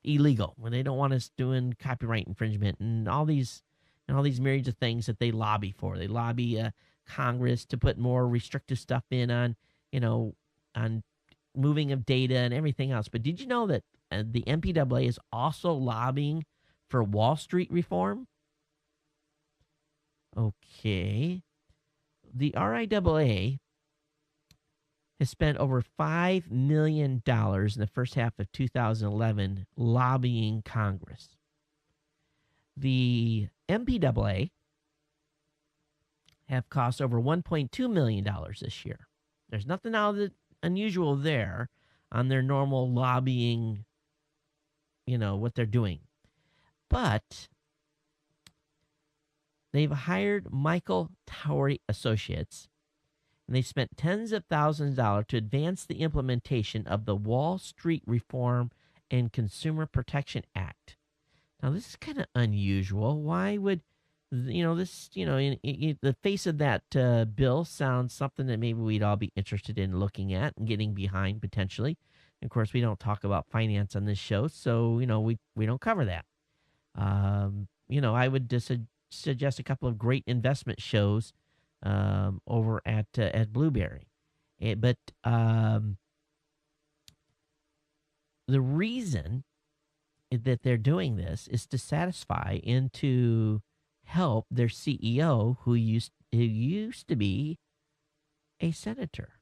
Speaker 1: illegal when they don't want us doing copyright infringement and all these myriads of things that they lobby for. They lobby Congress to put more restrictive stuff in on moving of data and everything else. But did you know that the MPAA is also lobbying for Wall Street reform? Okay. The RIAA has spent over $5 million in the first half of 2011 lobbying Congress. The MPAA have cost over $1.2 million this year. There's nothing out of the unusual there on their normal lobbying, what they're doing. But they've hired Michael Towery Associates, and they spent tens of thousands of dollars to advance the implementation of the Wall Street Reform and Consumer Protection Act. Now, this is kind of unusual. Why would, the face of that bill sounds something that maybe we'd all be interested in looking at and getting behind potentially. And of course, we don't talk about finance on this show, so, we don't cover that. I would just suggest a couple of great investment shows over at Blueberry. But the reason that they're doing this is to satisfy and to help their CEO, who used to be a senator.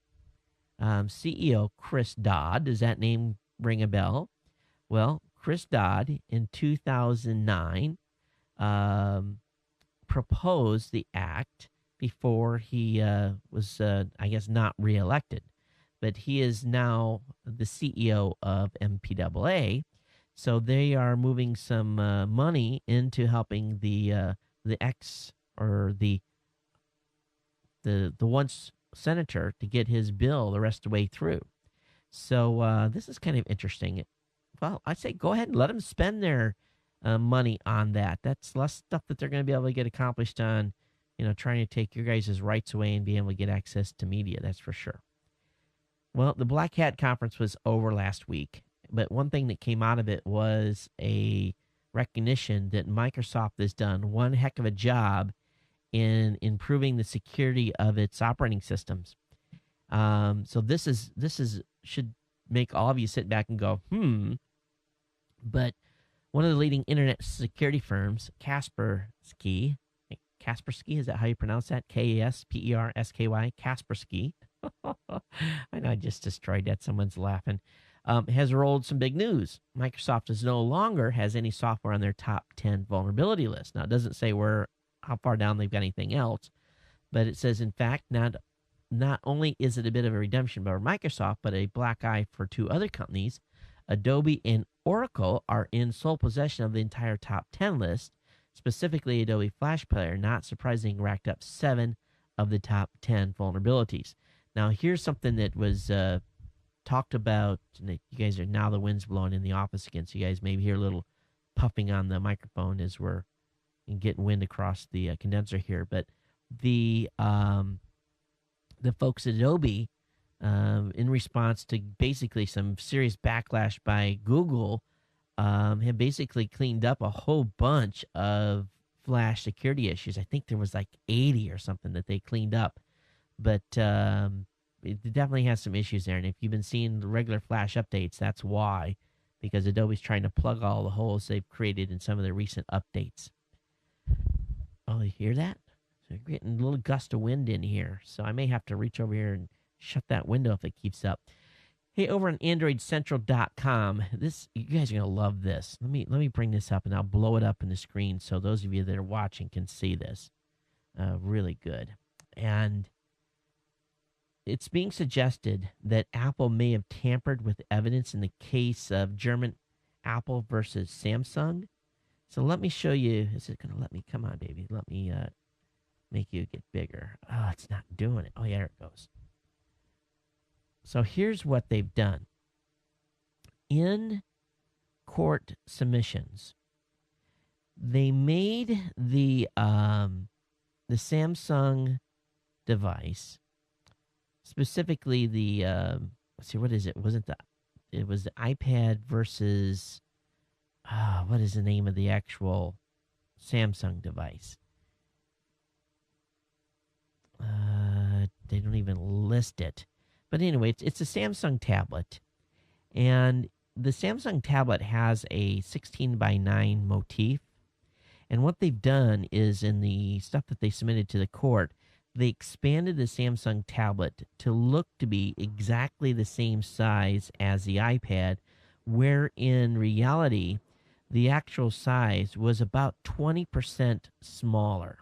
Speaker 1: CEO Chris Dodd. Does that name ring a bell? Well, Chris Dodd in 2009 proposed the act before he was, not reelected. But he is now the CEO of MPAA. So they are moving some money into helping the once senator to get his bill the rest of the way through. So this is kind of interesting. Well, I say go ahead and let them spend their money on that. That's less stuff that they're going to be able to get accomplished on, trying to take your guys' rights away and be able to get access to media. That's for sure. Well, the Black Hat Conference was over last week, but one thing that came out of it was a recognition that Microsoft has done one heck of a job in improving the security of its operating systems. So this should make all of you sit back and go, But one of the leading internet security firms, Kaspersky, is that how you pronounce that? Kaspersky, Kaspersky. I know I just destroyed that. Someone's laughing. Has rolled some big news. Microsoft is no longer has any software on their top 10 vulnerability list. Now, it doesn't say how far down they've got anything else, but it says, in fact, not only is it a bit of a redemption by Microsoft, but a black eye for two other companies. Adobe and Oracle are in sole possession of the entire top 10 list. Specifically, Adobe Flash Player, not surprising, racked up 7 of the top 10 vulnerabilities. Now, here's something that was talked about. You guys are now the wind's blowing in the office again, so you guys maybe hear a little puffing on the microphone as we're getting wind across the condenser here. But the the folks at Adobe, in response to basically some serious backlash by Google, have basically cleaned up a whole bunch of Flash security issues. I think there was like 80 or something that they cleaned up, but it definitely has some issues there. And if you've been seeing the regular Flash updates, that's why, because Adobe's trying to plug all the holes they've created in some of their recent updates. Oh, you hear that? So we're getting a little gust of wind in here, so I may have to reach over here and shut that window if it keeps up. Hey, over on AndroidCentral.com, you guys are gonna love this. Let me bring this up and I'll blow it up in the screen so those of you that are watching can see this. Really good. And it's being suggested that Apple may have tampered with evidence in the case of German Apple versus Samsung. So let me show you. Is it gonna let me? Come on, baby. Let me make you get bigger. Oh, it's not doing it. Oh, yeah, there it goes. So here's what they've done. In court submissions, they made the Samsung device, specifically the let's see, what is it? It was the iPad versus what is the name of the actual Samsung device? They don't even list it. But anyway, it's a Samsung tablet, and the Samsung tablet has a 16:9 motif. And what they've done is, in the stuff that they submitted to the court, they expanded the Samsung tablet to look to be exactly the same size as the iPad, where in reality, the actual size was about 20% smaller.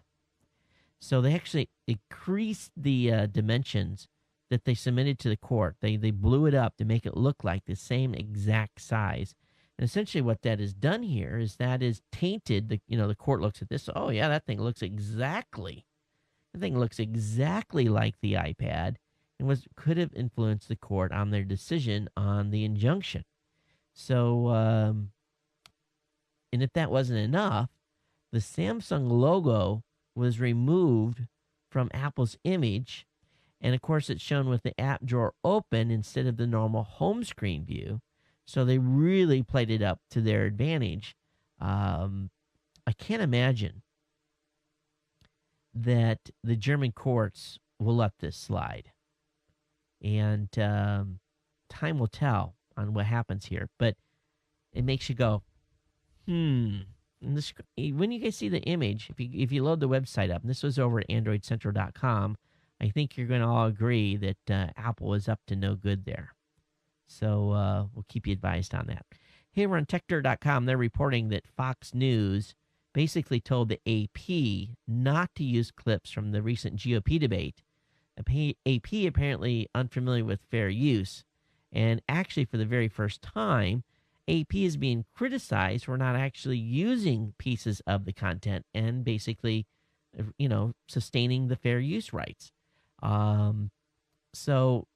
Speaker 1: So they actually increased the dimensions that they submitted to the court. They blew it up to make it look like the same exact size. And essentially what that has done here is that is tainted. The court looks at this. Oh, yeah, that thing looks exactly. The thing looks exactly like the iPad, and could have influenced the court on their decision on the injunction. So, and if that wasn't enough, the Samsung logo was removed from Apple's image. And of course, it's shown with the app drawer open instead of the normal home screen view. So they really played it up to their advantage. I can't imagine that the German courts will let this slide. And time will tell on what happens here. But it makes you go, And when you guys see the image, if you load the website up, and this was over at AndroidCentral.com, I think you're going to all agree that Apple is up to no good there. So we'll keep you advised on that. Here on TechDirt.com, they're reporting that Fox News basically told the AP not to use clips from the recent GOP debate. AP apparently unfamiliar with fair use. And actually, for the very first time, AP is being criticized for not actually using pieces of the content and basically, sustaining the fair use rights. So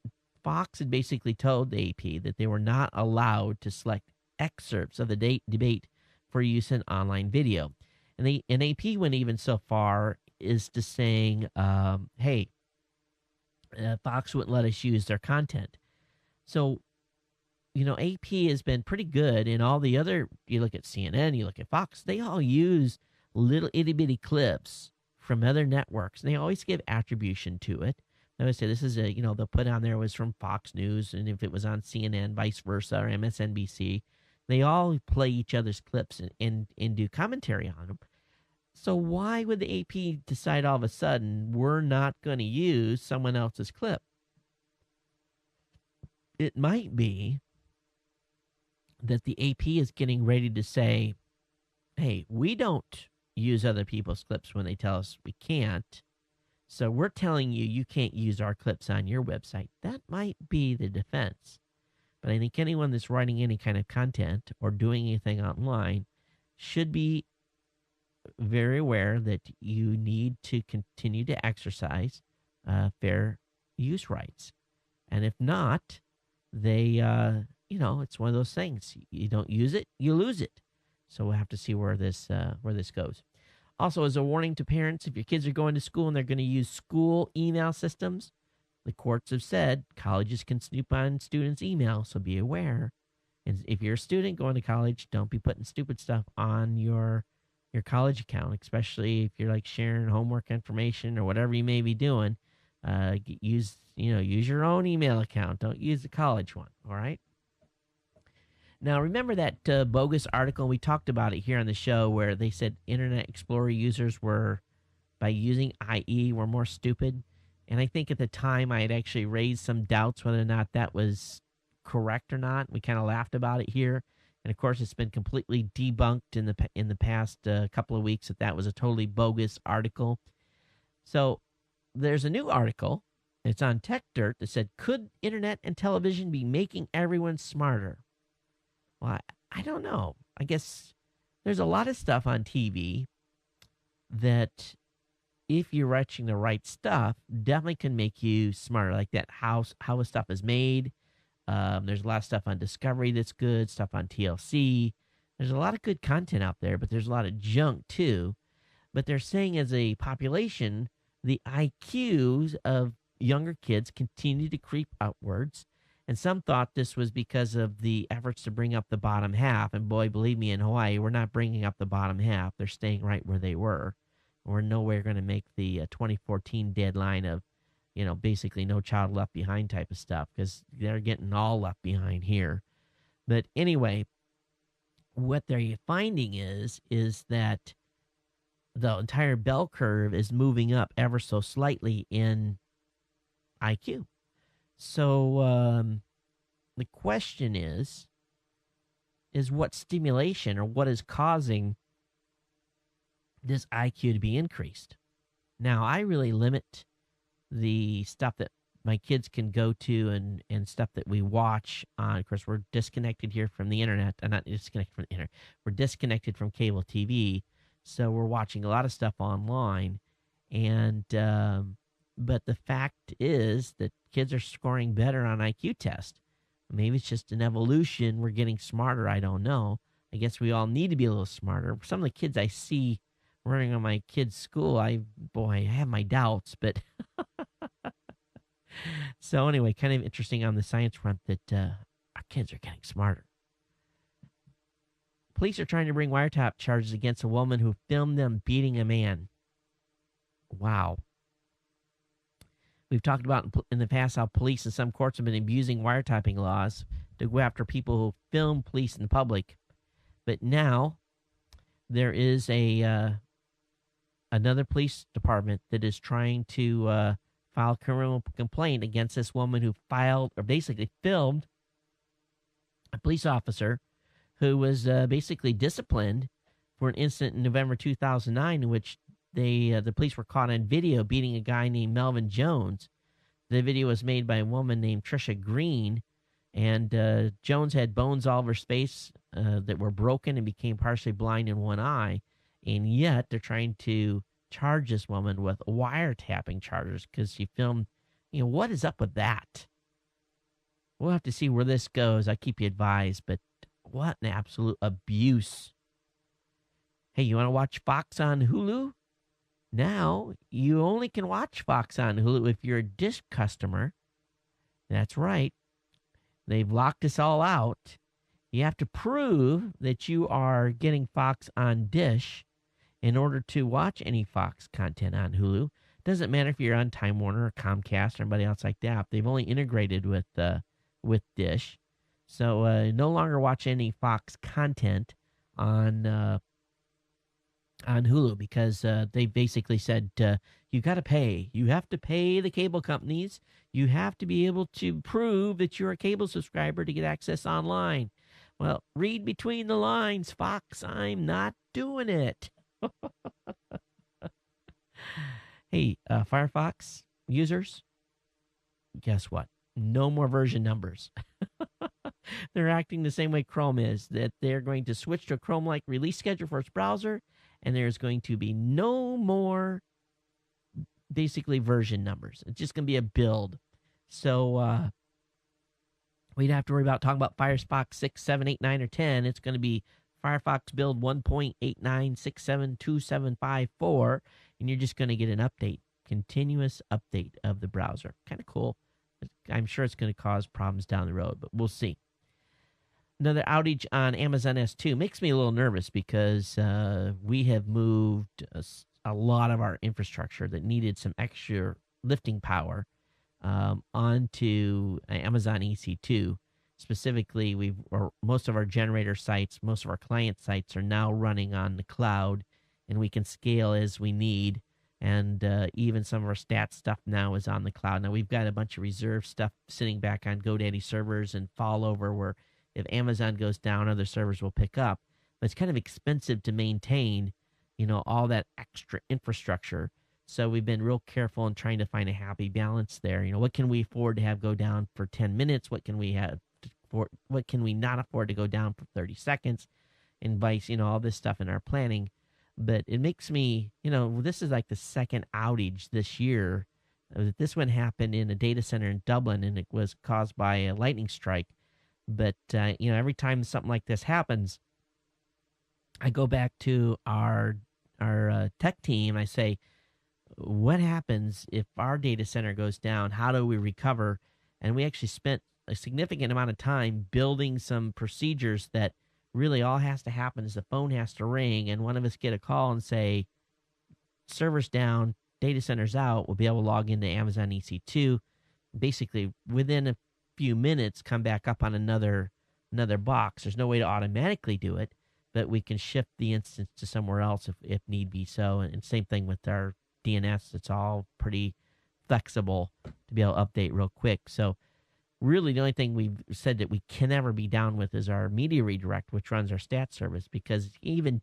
Speaker 1: Fox had basically told the AP that they were not allowed to select excerpts of the debate for use in online video. And AP went even so far as to saying, hey, Fox wouldn't let us use their content. So, AP has been pretty good in all the other, you look at CNN, you look at Fox, they all use little itty bitty clips from other networks, and they always give attribution to it. They always say this is they'll put on there was from Fox News, and if it was on CNN, vice versa, or MSNBC, they all play each other's clips and do commentary on them. So why would the AP decide all of a sudden we're not going to use someone else's clip? It might be that the AP is getting ready to say, hey, we don't use other people's clips when they tell us we can't. So we're telling you you can't use our clips on your website. That might be the defense. But I think anyone that's writing any kind of content or doing anything online should be very aware that you need to continue to exercise fair use rights. And if not, they, it's one of those things. You don't use it, you lose it. So we'll have to see where this goes. Also, as a warning to parents, if your kids are going to school and they're going to use school email systems, the courts have said colleges can snoop on students' email, so be aware. And if you're a student going to college, don't be putting stupid stuff on your college account, especially if you're like sharing homework information or whatever you may be doing. Use your own email account. Don't use the college one. All right. Now, remember that bogus article? We talked about it here on the show where they said Internet Explorer users were, by using IE, were more stupid. And I think at the time I had actually raised some doubts whether or not that was correct or not. We kind of laughed about it here. And, of course, it's been completely debunked in the past couple of weeks that was a totally bogus article. So there's a new article. It's on Tech Dirt that said, could internet and television be making everyone smarter? Well, I don't know. I guess there's a lot of stuff on TV that, if you're watching the right stuff, definitely can make you smarter. Like that, how the stuff is made. There's a lot of stuff on Discovery that's good, stuff on TLC. There's a lot of good content out there, but there's a lot of junk too. But they're saying as a population, the IQs of younger kids continue to creep upwards. And some thought this was because of the efforts to bring up the bottom half. And boy, believe me, in Hawaii, we're not bringing up the bottom half. They're staying right where they were. We're nowhere going to make the 2014 deadline of, basically no child left behind type of stuff, because they're getting all left behind here. But anyway, what they're finding is that the entire bell curve is moving up ever so slightly in IQ. So the question is what stimulation or what is causing this IQ to be increased? Now, I really limit the stuff that my kids can go to and stuff that we watch on. Of course, we're disconnected here from the internet. Not disconnected from the internet. We're disconnected from cable TV. So we're watching a lot of stuff online. And but the fact is that kids are scoring better on IQ tests. Maybe it's just an evolution. We're getting smarter. I don't know. I guess we all need to be a little smarter. Some of the kids I see running on my kids' school, I have my doubts. But so anyway, kind of interesting on the science front that our kids are getting smarter. Police are trying to bring wiretap charges against a woman who filmed them beating a man. Wow. We've talked about in the past how police in some courts have been abusing wiretapping laws to go after people who film police in public. But now there is another police department that is trying to file a criminal complaint against this woman who basically filmed a police officer who was basically disciplined for an incident in November 2009 in which the police were caught on video beating a guy named Melvin Jones. The video was made by a woman named Trisha Green, and Jones had bones all over her face that were broken and became partially blind in one eye, and yet they're trying to charge this woman with wiretapping charges because she filmed. What is up with that? We'll have to see where this goes. I keep you advised, but what an absolute abuse. Hey, you want to watch Fox on Hulu? Now, you only can watch Fox on Hulu if you're a Dish customer. That's right. They've locked us all out. You have to prove that you are getting Fox on Dish in order to watch any Fox content on Hulu. Doesn't matter if you're on Time Warner or Comcast or anybody else like that. They've only integrated with Dish. So no longer watch any Fox content on Hulu because they basically said you got to pay. You have to pay the cable companies. You have to be able to prove that you're a cable subscriber to get access online. Well, read between the lines, Fox. I'm not doing it. Hey, Firefox users, guess what? No more version numbers. They're acting the same way Chrome is, that they're going to switch to a Chrome-like release schedule for its browser, and there's going to be no more basically version numbers. It's just going to be a build. So we'd have to worry about talking about Firefox 6, 7, 8, 9, or 10. It's going to be Firefox build 1.89672754, and you're just going to get an update. continuous update of the browser. Kind of cool. I'm sure it's going to cause problems down the road, but we'll see. Another outage on Amazon S2 makes me a little nervous because we have moved a lot of our infrastructure that needed some extra lifting power onto Amazon EC2. Specifically, most of our generator sites, most of our client sites are now running on the cloud, and we can scale as we need. And even some of our stats stuff now is on the cloud. Now, we've got a bunch of reserve stuff sitting back on GoDaddy servers and Fallover, where if Amazon goes down, other servers will pick up. But it's kind of expensive to maintain, all that extra infrastructure. So we've been real careful in trying to find a happy balance there. What can we afford to have go down for 10 minutes? What can we not afford to go down for 30 seconds? And vice, all this stuff in our planning. But it makes me, this is like the second outage this year. This one happened in a data center in Dublin, and it was caused by a lightning strike. But, every time something like this happens, I go back to our tech team. I say, what happens if our data center goes down? How do we recover? And we actually spent a significant amount of time building some procedures that really all has to happen is the phone has to ring and one of us get a call and say, server's down, data center's out. We'll be able to log into Amazon EC2. Basically, within a few minutes, come back up on another box. There's no way to automatically do it, but we can shift the instance to somewhere else if need be so. And same thing with our DNS. It's all pretty flexible to be able to update real quick. So really, the only thing we've said that we can never be down with is our media redirect, which runs our stat service, because even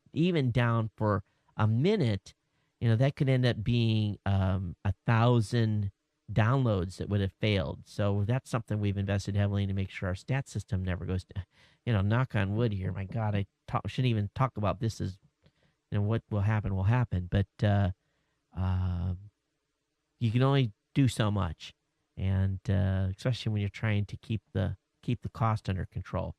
Speaker 1: down for a minute, that could end up being 1,000 downloads that would have failed. So that's something we've invested heavily in to make sure our stat system never goes down. Knock on wood here. My God, shouldn't even talk about this as, what will happen will happen. But you can only do so much. And especially when you're trying to keep the cost under control.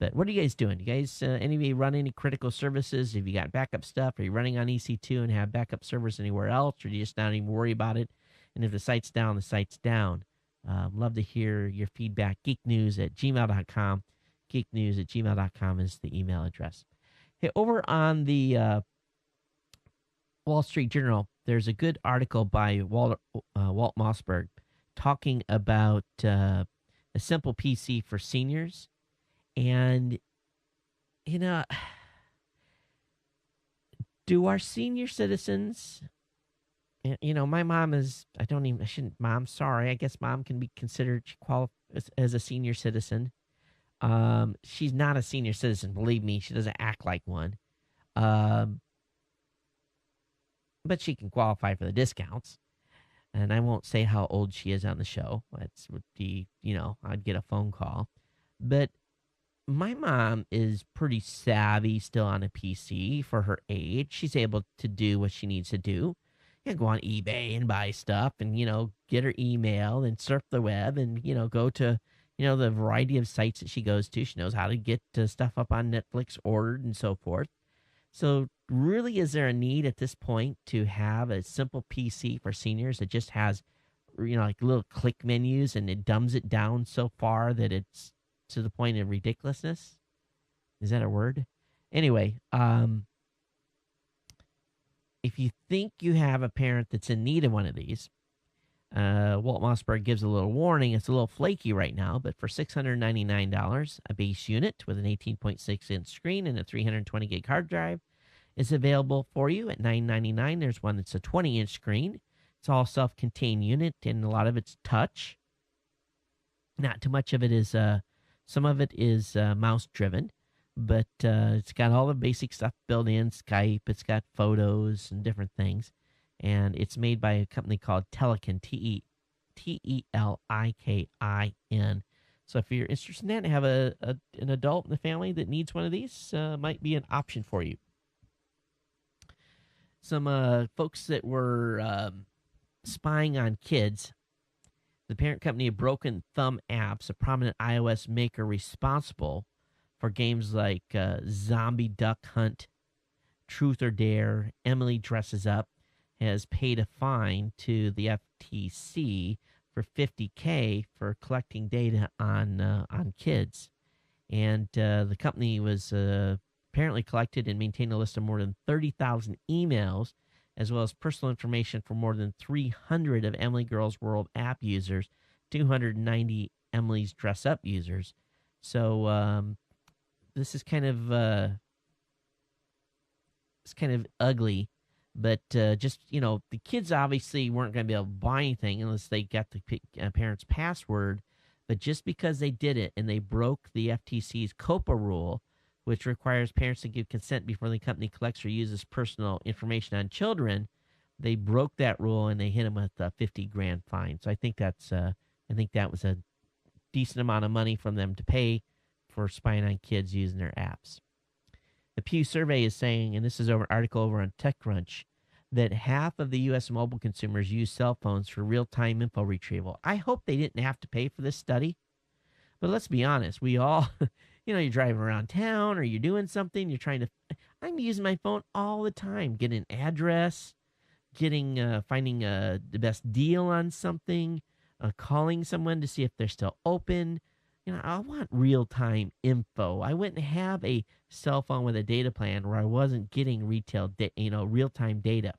Speaker 1: But what are you guys doing? You guys, any of you run any critical services? Have you got backup stuff? Are you running on EC2 and have backup servers anywhere else? Or do you just not even worry about it? And if the site's down, the site's down. Love to hear your feedback. geeknews@gmail.com. geeknews@gmail.com is the email address. Hey, over on the Wall Street Journal, there's a good article by Walt Mossberg talking about a simple PC for seniors. And, do our senior citizens, my mom is, sorry, I guess mom can be considered as a senior citizen. She's not a senior citizen, believe me, she doesn't act like one. But she can qualify for the discounts. And I won't say how old she is on the show. That would be, I'd get a phone call. But my mom is pretty savvy still on a PC for her age. She's able to do what she needs to do. Go on eBay and buy stuff and, get her email and surf the web and, go to, the variety of sites that she goes to. She knows how to get stuff up on Netflix ordered and so forth. So really, is there a need at this point to have a simple PC for seniors that just has, like little click menus and it dumbs it down so far that it's to the point of ridiculousness? Is that a word? Anyway, if you think you have a parent that's in need of one of these, Walt Mossberg gives a little warning. It's a little flaky right now, but for $699, a base unit with an 18.6-inch screen and a 320 gig hard drive is available for you at $999. There's one that's a 20-inch screen. It's all self-contained unit, and a lot of it's touch. Not too much of it is, some of it is mouse-driven, but it's got all the basic stuff built in, Skype, it's got photos and different things. And it's made by a company called Telikin, Telikin. So if you're interested in that and have an adult in the family that needs one of these, might be an option for you. Some folks that were spying on kids. The parent company of Broken Thumb Apps, a prominent iOS maker responsible for games like Zombie Duck Hunt, Truth or Dare, Emily Dresses Up, has paid a fine to the FTC for $50K for collecting data on kids. And the company was apparently collected and maintained a list of more than 30,000 emails, as well as personal information for more than 300 of Emily Girls World app users, 290 Emily's Dress Up users. So this is kind of ugly, but just, the kids obviously weren't going to be able to buy anything unless they got the parents' password. But just because they did it and they broke the FTC's COPA rule, which requires parents to give consent before the company collects or uses personal information on children, they broke that rule and they hit them with a $50,000 fine. So I think that was a decent amount of money from them to pay for spying on kids using their apps. The Pew survey is saying, and this is an article over on TechCrunch, that half of the U.S. mobile consumers use cell phones for real-time info retrieval. I hope they didn't have to pay for this study. But let's be honest, we all, you're driving around town or you're doing something, I'm using my phone all the time, getting an address, finding the best deal on something, calling someone to see if they're still open. I want real-time info. I wouldn't have a cell phone with a data plan where I wasn't getting real-time data.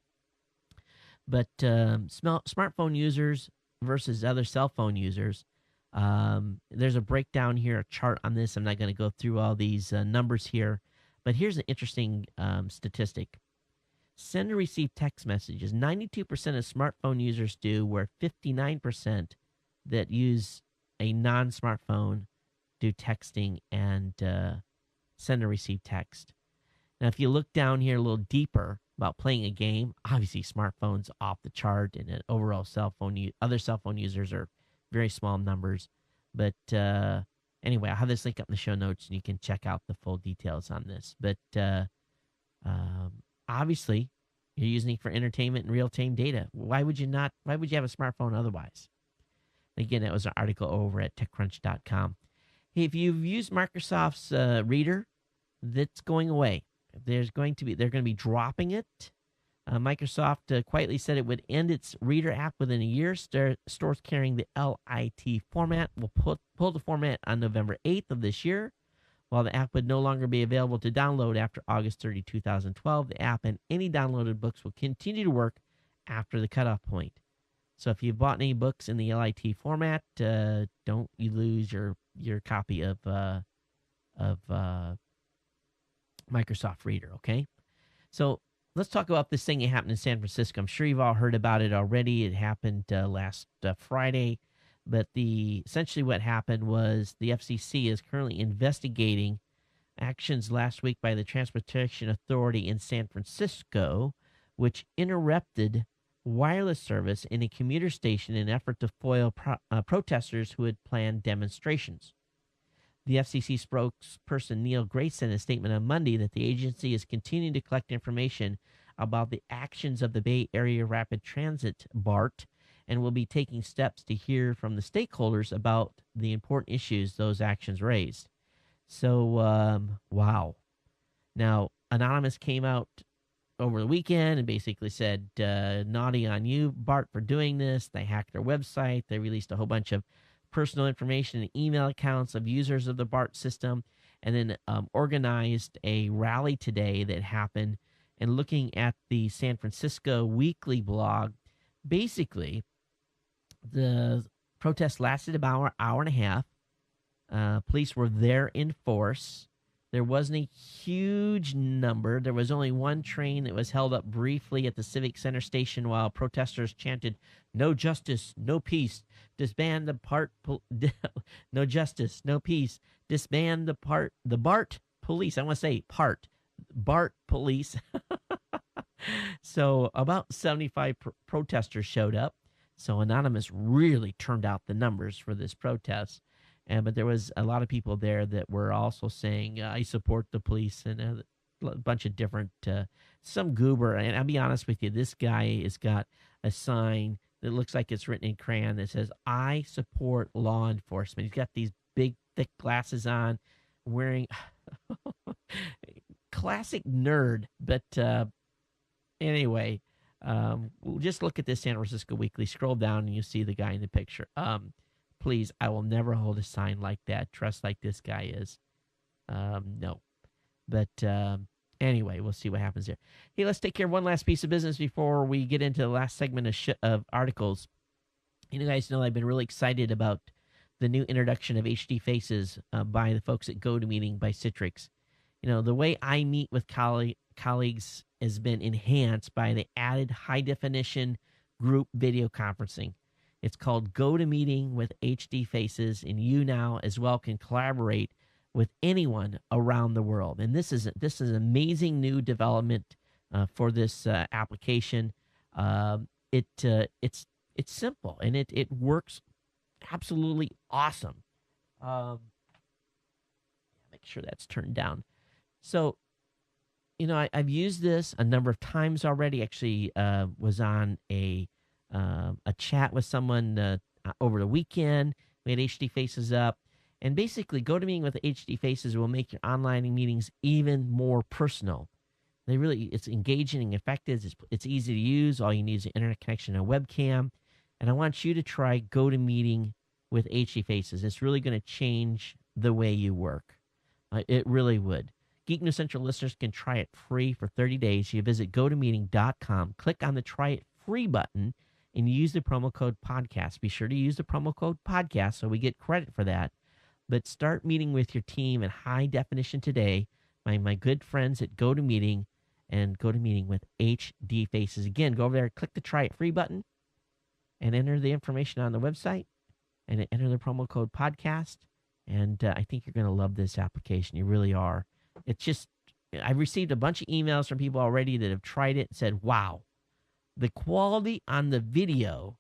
Speaker 1: But smartphone users versus other cell phone users, there's a breakdown here, a chart on this. I'm not going to go through all these numbers here, but here's an interesting statistic. Send and receive text messages. 92% of smartphone users do, where 59% that use a non-smartphone do texting and send and receive text. Now, if you look down here a little deeper about playing a game, obviously smartphones off the chart, and an overall other cell phone users are very small numbers. But anyway, I'll have this link up in the show notes, and you can check out the full details on this. But obviously, you're using it for entertainment and real-time data. Why would you have a smartphone otherwise? Again, that was an article over at TechCrunch.com. Hey, if you've used Microsoft's Reader, that's going away. They're going to be dropping it. Microsoft quietly said it would end its Reader app within a year. Stores carrying the LIT format will pull the format on November 8th of this year. While the app would no longer be available to download after August 30, 2012, the app and any downloaded books will continue to work after the cutoff point. So if you bought any books in the LIT format, don't you lose your copy of Microsoft Reader, okay? So let's talk about this thing that happened in San Francisco. I'm sure you've all heard about it already. It happened last Friday. But essentially what happened was the FCC is currently investigating actions last week by the Transportation Authority in San Francisco, which interrupted wireless service in a commuter station in an effort to foil protesters who had planned demonstrations. The FCC spokesperson Neil Grace said in a statement on Monday that the agency is continuing to collect information about the actions of the Bay Area Rapid Transit, BART, and will be taking steps to hear from the stakeholders about the important issues those actions raised. So, wow. Now, Anonymous came out over the weekend and basically said, naughty on you, BART, for doing this. They hacked their website. They released a whole bunch of personal information and email accounts of users of the BART system, and then organized a rally today that happened. And looking at the San Francisco Weekly blog, basically, the protest lasted about an hour and a half. Police were there in force. There wasn't a huge number. There was only one train that was held up briefly at the Civic Center station while protesters chanted, "No justice, no peace, disband the no justice, no peace, disband the BART police." I want to say BART police. So about 75 protesters showed up. So Anonymous really turned out the numbers for this protest. But there was a lot of people there that were also saying, I support the police, and a bunch of different, some goober. And I'll be honest with you, this guy has got a sign that looks like it's written in crayon that says, I support law enforcement. He's got these big, thick glasses on, wearing classic nerd. But anyway, Just look at this San Francisco Weekly. Scroll down and you see the guy in the picture. Please, I will never hold a sign like that, dressed like this guy is. No. But anyway, we'll see what happens there. Hey, let's take care of one last piece of business before we get into the last segment of articles. You guys know I've been really excited about the new introduction of HD Faces by the folks at GoToMeeting by Citrix. You know, the way I meet with colleagues has been enhanced by the added high-definition group video conferencing. It's called GoToMeeting with HD Faces, and you now as well can collaborate with anyone around the world. And this is an amazing new development for this application. It's simple and it works absolutely awesome. Make sure that's turned down. So, you know, I've used this a number of times already. Actually, was on a chat with someone over the weekend. We had HD Faces up. And basically, GoToMeeting with HD Faces will make your online meetings even more personal. It's engaging and effective. It's easy to use. All you need is an internet connection and a webcam. And I want you to try GoToMeeting with HD Faces. It's really going to change the way you work. It really would. Geek News Central listeners can try it free for 30 days. You visit GoToMeeting.com, click on the Try It Free button, and use the promo code podcast. Be sure to use the promo code podcast so we get credit for that. But start meeting with your team in high definition today. My good friends at GoToMeeting and GoToMeeting with HD Faces. Again, go over there, click the Try It Free button, and enter the information on the website, and enter the promo code podcast. And I think you're going to love this application. You really are. It's just, I've received a bunch of emails from people already that have tried it and said, wow, the quality on the video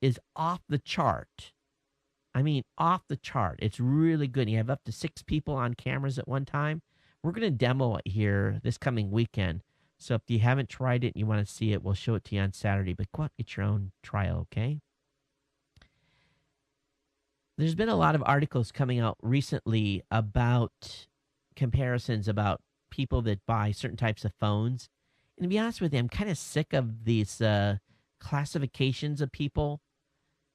Speaker 1: is off the chart. I mean, off the chart. It's really good. You have up to 6 people on cameras at one time. We're going to demo it here this coming weekend. So if you haven't tried it and you want to see it, we'll show it to you on Saturday. But go out and get your own trial, okay? There's been a lot of articles coming out recently about comparisons about people that buy certain types of phones. And to be honest with you, I'm kind of sick of these classifications of people.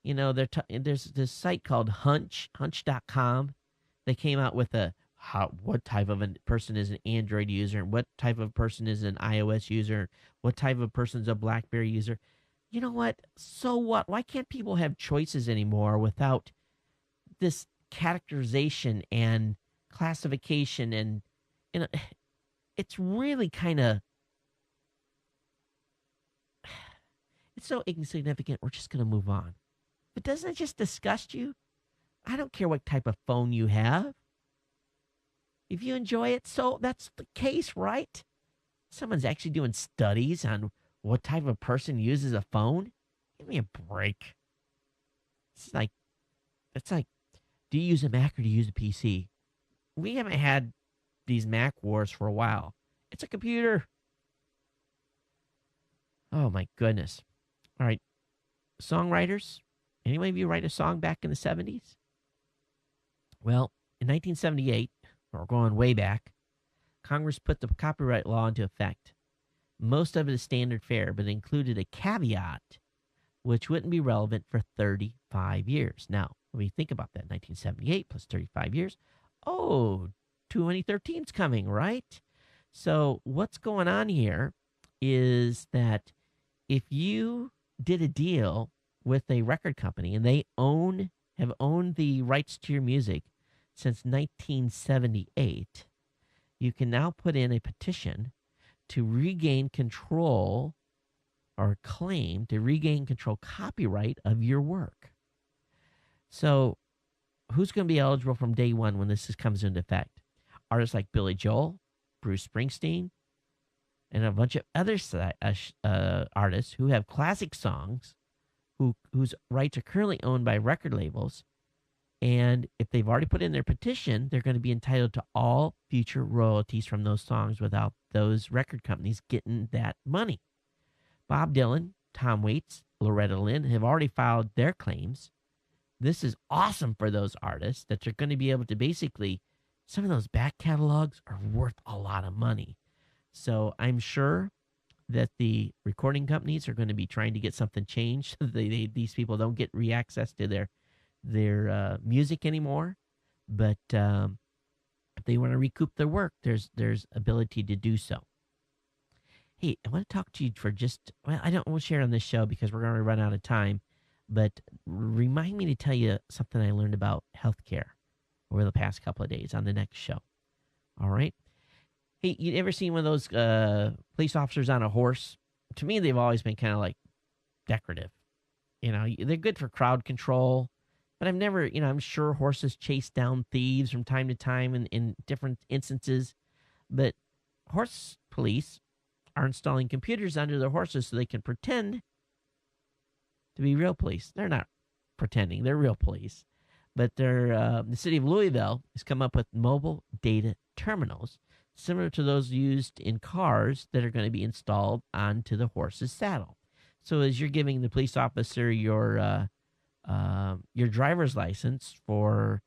Speaker 1: You know, there's this site called Hunch.com. They came out with what type of a person is an Android user, and what type of person is an iOS user, what type of person is a BlackBerry user. You know what? So what? Why can't people have choices anymore without this categorization and classification? And you know, it's really kind of, it's so insignificant. We're just going to move on. But doesn't it just disgust you? I don't care what type of phone you have. If you enjoy it, so that's the case, right? Someone's actually doing studies on what type of person uses a phone. Give me a break. It's like, do you use a Mac or do you use a PC? We haven't had these Mac wars for a while. It's a computer. Oh, my goodness. All right. Songwriters. Any of you write a song back in the 70s? Well, in 1978, or going way back, Congress put the copyright law into effect. Most of it is standard fare, but it included a caveat which wouldn't be relevant for 35 years. Now, when you think about that, 1978 plus 35 years, 2013's coming, right? So what's going on here is that if you did a deal with a record company and they have owned the rights to your music since 1978, you can now put in a petition to regain control or claim to regain control copyright of your work. So who's going to be eligible from day one when this comes into effect? Artists like Billy Joel, Bruce Springsteen, and a bunch of other artists who have classic songs whose rights are currently owned by record labels. And if they've already put in their petition, they're going to be entitled to all future royalties from those songs without those record companies getting that money. Bob Dylan, Tom Waits, Loretta Lynn have already filed their claims. This is awesome for those artists that they're going to be able to basically, some of those back catalogs are worth a lot of money. So I'm sure that the recording companies are going to be trying to get something changed. These people don't get re-access to their music anymore. But if they want to recoup their work, there's ability to do so. Hey, I want to talk to you for we'll share on this show because we're going to run out of time. But remind me to tell you something I learned about healthcare over the past couple of days on the next show. All right. Hey, you ever seen one of those police officers on a horse? To me, they've always been kind of like decorative. They're good for crowd control, but I've never, I'm sure horses chase down thieves from time to time in different instances. But horse police are installing computers under their horses so they can pretend to be real police. They're not pretending. They're real police. But the city of Louisville has come up with mobile data terminals similar to those used in cars that are going to be installed onto the horse's saddle. So as you're giving the police officer your driver's license for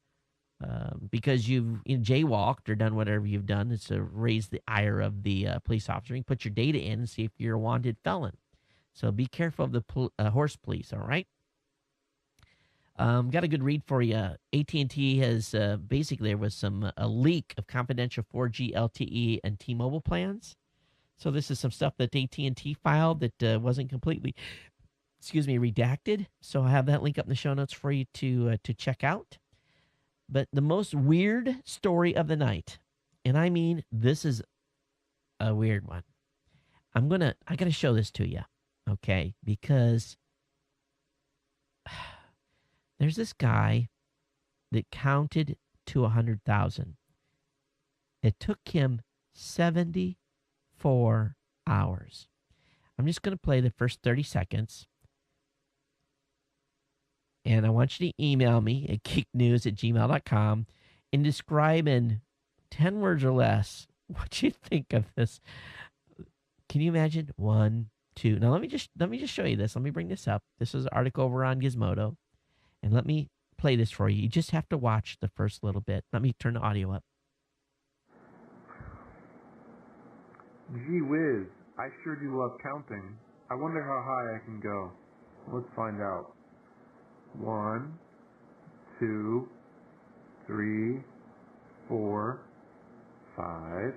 Speaker 1: because you've jaywalked or done whatever you've done, it's to raise the ire of the police officer. You can put your data in and see if you're a wanted felon. So be careful of the horse police, all right? Got a good read for you. AT&T has basically there was a leak of confidential 4G LTE and T-Mobile plans. So this is some stuff that AT&T filed that wasn't completely, redacted. So I have that link up in the show notes for you to check out. But the most weird story of the night, and I mean this is a weird one. I got to show this to you, okay? Because there's this guy that counted to 100,000. It took him 74 hours. I'm just going to play the first 30 seconds. And I want you to email me at geeknews@gmail.com and describe in 10 words or less what you think of this. Can you imagine? 1, 2. Now let me just show you this. Let me bring this up. This is an article over on Gizmodo. And let me play this for you. You just have to watch the first little bit. Let me turn the audio up.
Speaker 6: Gee whiz, I sure do love counting. I wonder how high I can go. Let's find out. 1, 2, 3, 4, 5,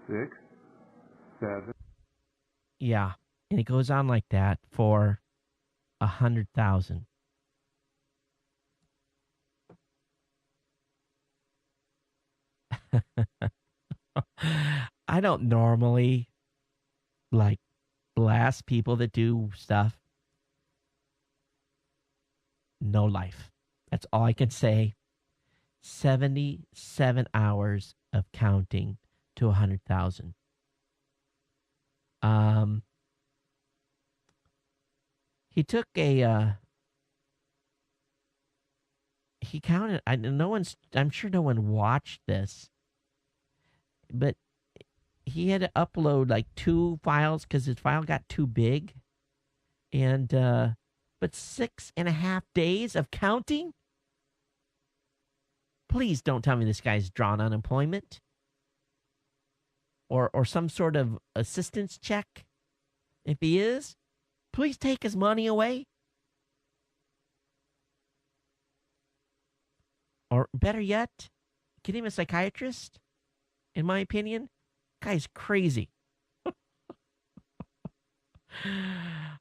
Speaker 6: 6, 7.
Speaker 1: Yeah, and it goes on like that for 100,000. I don't normally blast people that do stuff. No life. That's all I can say. 77 hours of counting to 100,000. He took he counted. I'm sure no one watched this, but he had to upload 2 files because his file got too big, and but 6.5 days of counting. Please don't tell me this guy's drawn unemployment or some sort of assistance check. If he is, please take his money away. Or better yet, get him a psychiatrist. In my opinion, guy's crazy.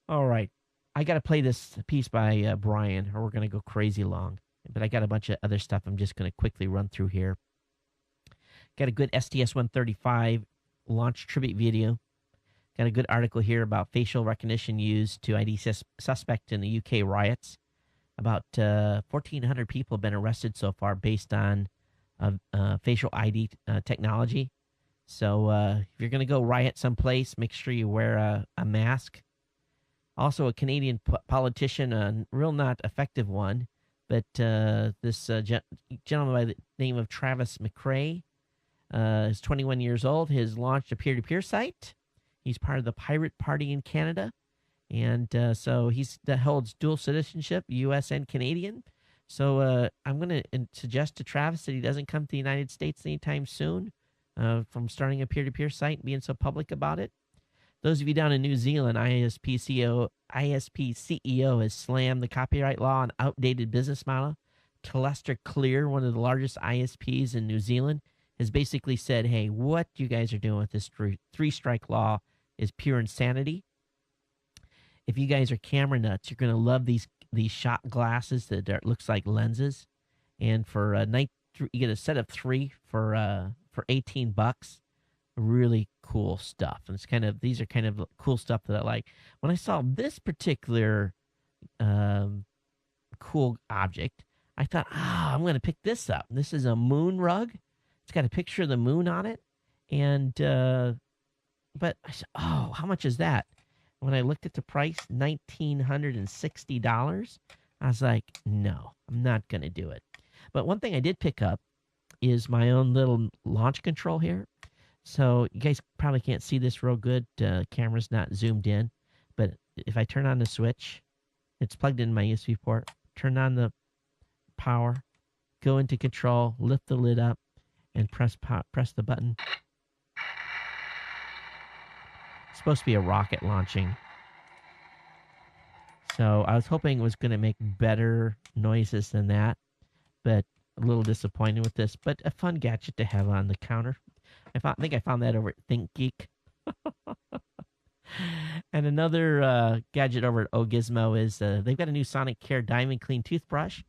Speaker 1: All right. I got to play this piece by Brian, or we're going to go crazy long. But I got a bunch of other stuff I'm just going to quickly run through here. Got a good STS-135 launch tribute video. Got a good article here about facial recognition used to ID suspect in the UK riots. About 1,400 people have been arrested so far based on facial ID technology. So if you're going to go riot someplace, make sure you wear a mask. Also, a Canadian politician, a real not effective one, but this gentleman by the name of Travis McRae is 21 years old, has launched a peer-to-peer site. He's part of the Pirate Party in Canada, and so that holds dual citizenship, U.S. and Canadian. So I'm going to suggest to Travis that he doesn't come to the United States anytime soon from starting a peer-to-peer site and being so public about it. Those of you down in New Zealand, ISP CEO has slammed the copyright law on outdated business model. Telestra Clear, one of the largest ISPs in New Zealand, has basically said, hey, what you guys are doing with this three-strike law is pure insanity. If you guys are camera nuts, you're going to love these shot glasses that looks like lenses. And for you get a set of 3 for $18. Really cool stuff. And these are kind of cool stuff that I like. When I saw this particular cool object, I thought, I'm going to pick this up. This is a moon rug. It's got a picture of the moon on it. And but I said, how much is that? When I looked at the price, $1,960, I was like, no, I'm not going to do it. But one thing I did pick up is my own little launch control here. So you guys probably can't see this real good. Camera's not zoomed in. But if I turn on the switch, it's plugged in my USB port. Turn on the power, go into control, lift the lid up, and press the button. It's supposed to be a rocket launching. So I was hoping it was going to make better noises than that. But a little disappointed with this. But a fun gadget to have on the counter. I think I found that over at ThinkGeek. And another gadget over at Ogizmo is they've got a new Sonicare Diamond Clean toothbrush.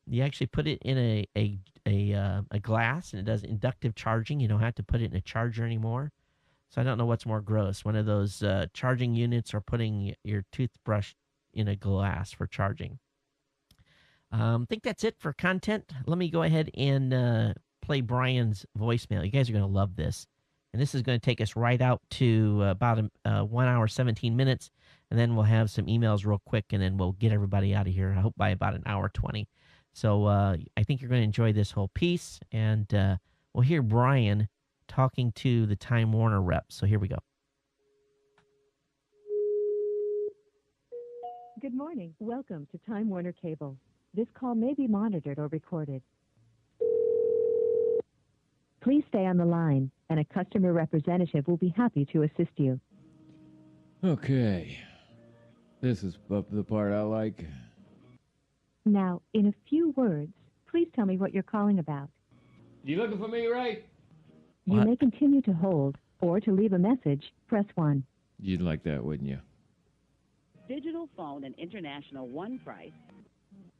Speaker 1: You actually put it in a glass, and it does inductive charging. You don't have to put it in a charger anymore. So I don't know what's more gross, one of those charging units or putting your toothbrush in a glass for charging. I think that's it for content. Let me go ahead and play Brian's voicemail. You guys are going to love this. And this is going to take us right out to about 1 hour, 17 minutes. And then we'll have some emails real quick, and then we'll get everybody out of here, I hope, by about 1 hour 20. So I think you're going to enjoy this whole piece. And we'll hear Brian talking to the Time Warner rep. So here we go.
Speaker 7: Good morning. Welcome to Time Warner Cable. This call may be monitored or recorded. Please stay on the line, and a customer representative will be happy to assist you.
Speaker 8: Okay. This is the part I like.
Speaker 7: Now, in a few words, please tell me what you're calling about.
Speaker 8: You looking for me, right?
Speaker 7: You may continue to hold, or to leave a message, press 1.
Speaker 8: You'd like that, wouldn't you?
Speaker 9: Digital phone and international one price.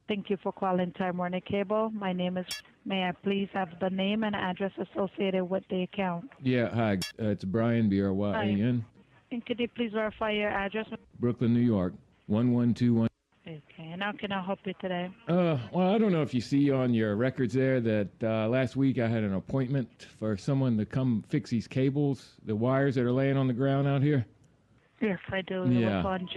Speaker 10: Thank you for calling Time Warner Cable. My name is... May I please have the name and address associated with the account?
Speaker 8: Yeah, hi. It's Brian, B-R-Y-A-N.
Speaker 10: And could you please verify your address?
Speaker 8: Brooklyn, New York, 1121.
Speaker 10: Okay, and how can I help you today?
Speaker 8: Well, I don't know if you see on your records there that last week I had an appointment for someone to come fix these cables, the wires that are laying on the ground out here.
Speaker 10: Yes, I do.
Speaker 8: Yeah.
Speaker 10: It was on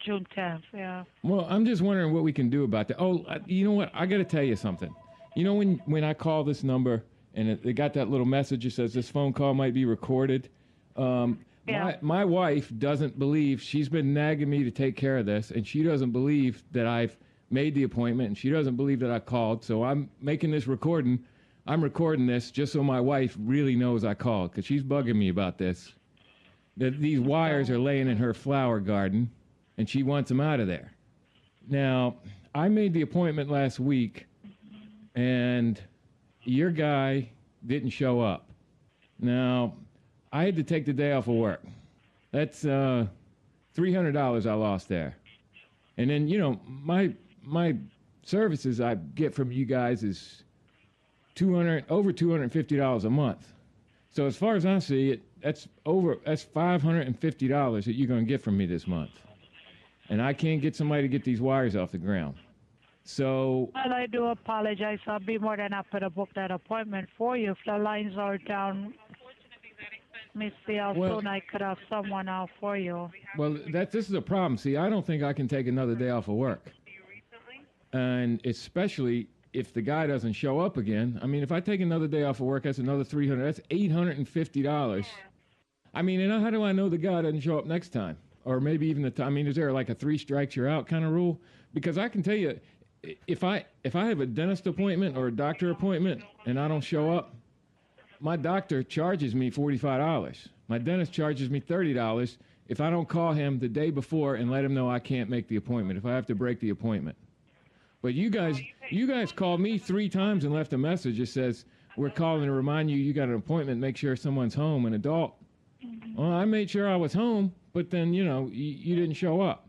Speaker 10: June 10th, yeah.
Speaker 8: Well, I'm just wondering what we can do about that. Oh, you know what? I got to tell you something. You know when I call this number and it got that little message that says this phone call might be recorded, my wife doesn't believe, she's been nagging me to take care of this, and she doesn't believe that I've made the appointment, and she doesn't believe that I called, so I'm making this recording. I'm recording this just so my wife really knows I called, because she's bugging me about this. That these wires are laying in her flower garden, and she wants them out of there. Now, I made the appointment last week, and your guy didn't show up. Now, I had to take the day off of work. That's $300 I lost there. And then, you know, my services I get from you guys is over $250 a month. So as far as I see it, that's $550 that you're going to get from me this month. And I can't get somebody to get these wires off the ground. So...
Speaker 10: Well, I do apologize. I'll be more than happy to book that appointment for you. If the lines are down, let me see how soon I could have someone out for you.
Speaker 8: Well, this is a problem. See, I don't think I can take another day off of work. And especially if the guy doesn't show up again. I mean, if I take another day off of work, that's another $300. That's $850. I mean, and how do I know the guy doesn't show up next time? Or maybe even the time. I mean, is there like a 3 strikes you're out kind of rule? Because I can tell you, if I have a dentist appointment or a doctor appointment and I don't show up, my doctor charges me $45. My dentist charges me $30, if I don't call him the day before and let him know I can't make the appointment, if I have to break the appointment. But you guys called me 3 times and left a message that says, we're calling to remind you got an appointment, make sure someone's home, an adult. Well, I made sure I was home, but then, you didn't show up.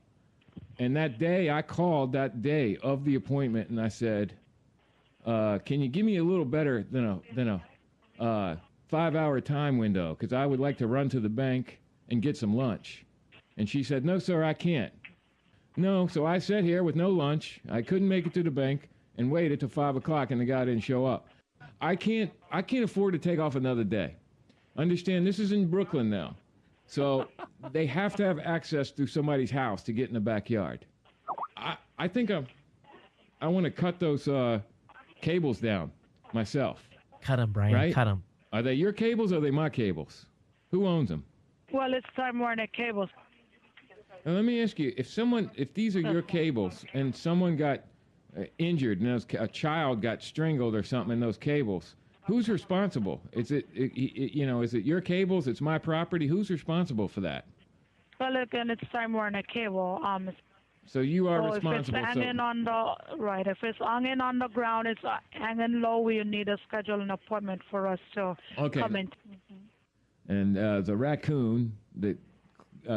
Speaker 8: And that day, I called that day of the appointment, and I said, can you give me a little better than a 5-hour time window? Because I would like to run to the bank and get some lunch. And she said, no, sir, I can't. No, so I sat here with no lunch. I couldn't make it to the bank and waited till 5 o'clock, and the guy didn't show up. I can't afford to take off another day. Understand, this is in Brooklyn now. So they have to have access through somebody's house to get in the backyard. I think I want to cut those cables down myself.
Speaker 1: Cut them, Brian.
Speaker 8: Right?
Speaker 1: Cut them.
Speaker 8: Are they your cables or are they my cables? Who owns them?
Speaker 10: Well, it's Time Warner Cables.
Speaker 8: Now, let me ask you, if these are your cables and someone got injured and a child got strangled or something in those cables, who's responsible? Is it your cables? It's my property. Who's responsible for that?
Speaker 10: Well, again, it's Time Warner Cable.
Speaker 8: So you are
Speaker 10: responsible. If it's hanging if it's hanging on the ground, it's hanging low. We need to schedule an appointment for us to come in.
Speaker 8: And the raccoon that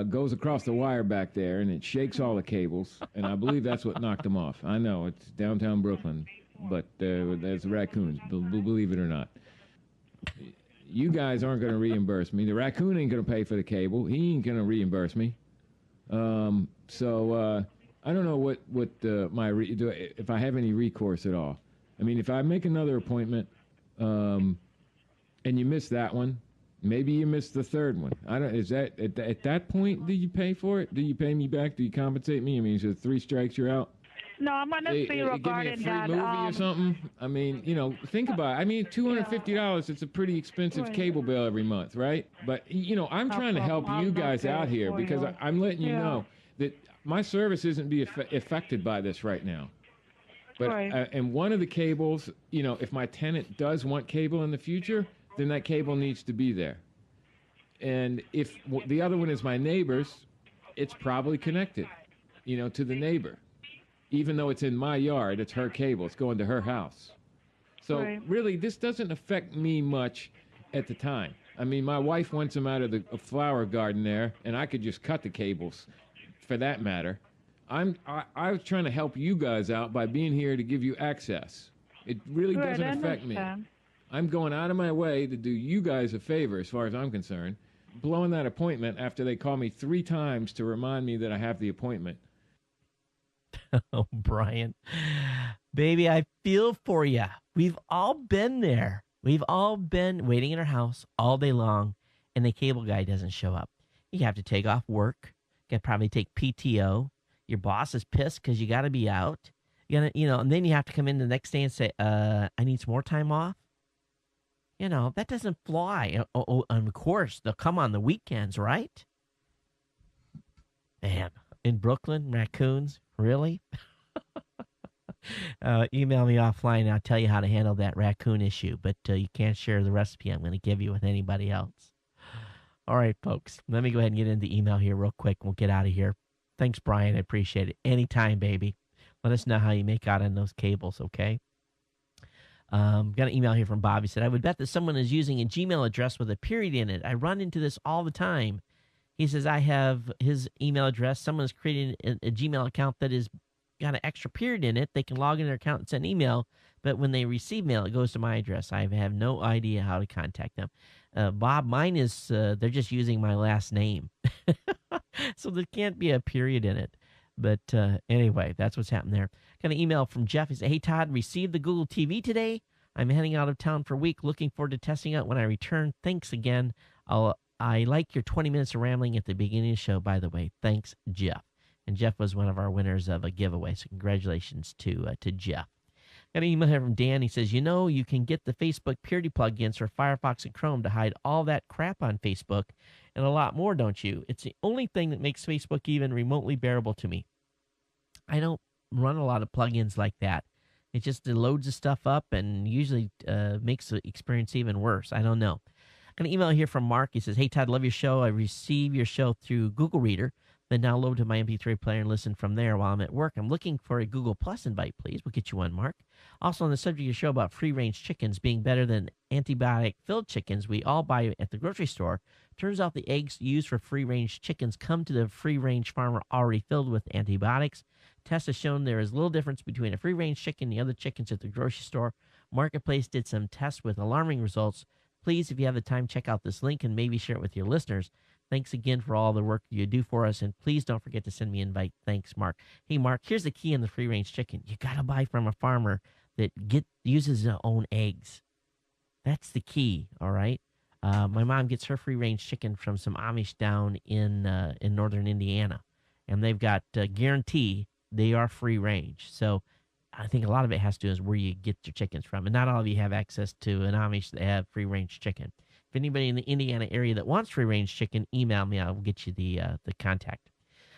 Speaker 8: goes across the wire back there, and it shakes all the cables, and I believe that's what knocked them off. I know, it's downtown Brooklyn, but there's raccoons, believe it or not. You guys aren't going to reimburse me. The raccoon ain't going to pay for the cable. He ain't going to reimburse me. So I don't know if I have any recourse at all. I mean, if I make another appointment and you miss that one, maybe you missed the third one. Is that at that point? Do you pay for it? Do you pay me back? Do you compensate me? I mean, so 3 strikes, you're out.
Speaker 10: No, I'm gonna see regarding that.
Speaker 8: Give me a free movie or something. I mean, think about it. I mean, $250. It's a pretty expensive cable bill every month, right? But I'm trying to help you guys out here because I'm letting you know that my service isn't being affected by this right now. But and one of the cables, if my tenant does want cable in the future, then that cable needs to be there. And if the other one is my neighbor's, it's probably connected, to the neighbor. Even though it's in my yard, it's her cable. It's going to her house. So really, this doesn't affect me much at the time. I mean, my wife wants them out of the flower garden there, and I could just cut the cables for that matter. I was trying to help you guys out by being here to give you access. It really doesn't affect me. I'm going out of my way to do you guys a favor as far as I'm concerned, blowing that appointment after they call me 3 times to remind me that I have the appointment.
Speaker 1: Oh, Brian. Baby, I feel for you. We've all been there. We've all been waiting in our house all day long, and the cable guy doesn't show up. You have to take off work. You got to probably take PTO. Your boss is pissed because you got to be out. And then you have to come in the next day and say, I need some more time off. That doesn't fly. Oh, and of course, they'll come on the weekends, right? Man, in Brooklyn, raccoons, really? Email me offline and I'll tell you how to handle that raccoon issue, but you can't share the recipe I'm going to give you with anybody else. All right, folks, let me go ahead and get into the email here real quick. We'll get out of here. Thanks, Brian. I appreciate it. Anytime, baby. Let us know how you make out on those cables, okay? Got an email here from Bob. He said, I would bet that someone is using a Gmail address with a period in it. I run into this all the time. He says, I have his email address. Someone is creating a Gmail account that is got an extra period in it. They can log in their account and send email, but when they receive mail, it goes to my address. I have no idea how to contact them. Bob, mine is, they're just using my last name. So there can't be a period in it. But anyway, that's what's happened there. Got an email from Jeff. He said, hey, Todd, received the Google TV today. I'm heading out of town for a week. Looking forward to testing out when I return. Thanks again. I like your 20 minutes of rambling at the beginning of the show, by the way. Thanks, Jeff. And Jeff was one of our winners of a giveaway, so congratulations to Jeff. Got an email here from Dan. He says, you can get the Facebook Purity plugins for Firefox and Chrome to hide all that crap on Facebook and a lot more, don't you? It's the only thing that makes Facebook even remotely bearable to me. I don't run a lot of plugins like that. It just loads the stuff up and usually makes the experience even worse. I don't know. Got an email here from Mark. He says, "Hey, Todd, love your show. I receive your show through Google Reader, then download to my MP3 player and listen from there while I'm at work. I'm looking for a Google Plus invite, please. We'll get you one, Mark. Also, on the subject of your show about free-range chickens being better than antibiotic-filled chickens we all buy at the grocery store, turns out the eggs used for free-range chickens come to the free-range farmer already filled with antibiotics. Tests have shown there is little difference between a free-range chicken and the other chickens at the grocery store. Marketplace did some tests with alarming results. Please, if you have the time, check out this link and maybe share it with your listeners. Thanks again for all the work you do for us, and please don't forget to send me an invite. Thanks, Mark." Hey, Mark, here's the key in the free-range chicken. You got to buy from a farmer that uses their own eggs. That's the key, all right? My mom gets her free-range chicken from some Amish down in northern Indiana, and they've got guarantee they are free-range. So I think a lot of it has to do is where you get your chickens from, and not all of you have access to an Amish that have free-range chicken. If anybody in the Indiana area that wants free-range chicken, email me. I'll get you the contact.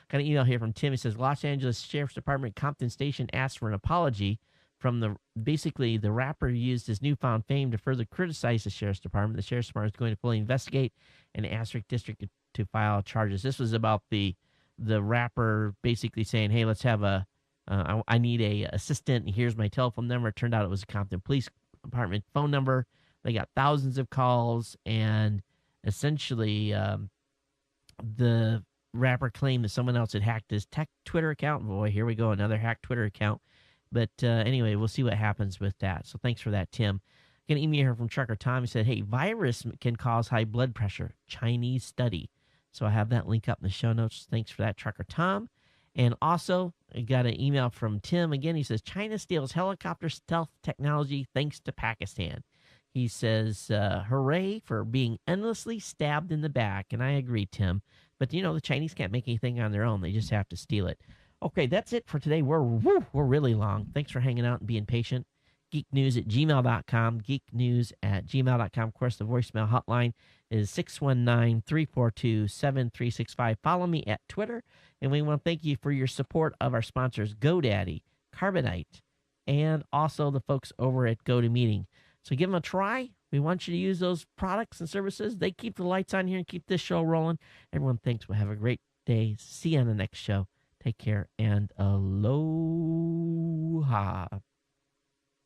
Speaker 1: Got an email here from Tim. He says, "Los Angeles Sheriff's Department Compton Station asked for an apology from the rapper used his newfound fame to further criticize the Sheriff's Department. The Sheriff's Department is going to fully investigate and ask the district to file charges." This was about the rapper basically saying, "Hey, let's have I need a assistant, and here's my telephone number." It turned out it was a Compton Police Department phone number. They got thousands of calls, and essentially the rapper claimed that someone else had hacked his Twitter account. Boy, here we go, another hacked Twitter account. But anyway, we'll see what happens with that. So thanks for that, Tim. Got an email here from Trucker Tom. He said, "Hey, virus can cause high blood pressure. Chinese study." So I have that link up in the show notes. Thanks for that, Trucker Tom. And also, I got an email from Tim. Again, he says, "China steals helicopter stealth technology thanks to Pakistan." He says, "Hooray for being endlessly stabbed in the back." And I agree, Tim. But, the Chinese can't make anything on their own. They just have to steal it. Okay, that's it for today. We're really long. Thanks for hanging out and being patient. geeknews@gmail.com, geeknews@gmail.com. Of course, the voicemail hotline is 619-342-7365. Follow me at Twitter. And we want to thank you for your support of our sponsors, GoDaddy, Carbonite, and also the folks over at GoToMeeting. So give them a try. We want you to use those products and services. They keep the lights on here and keep this show rolling. Everyone, thanks. We'll have a great day. See you on the next show. Take care and aloha.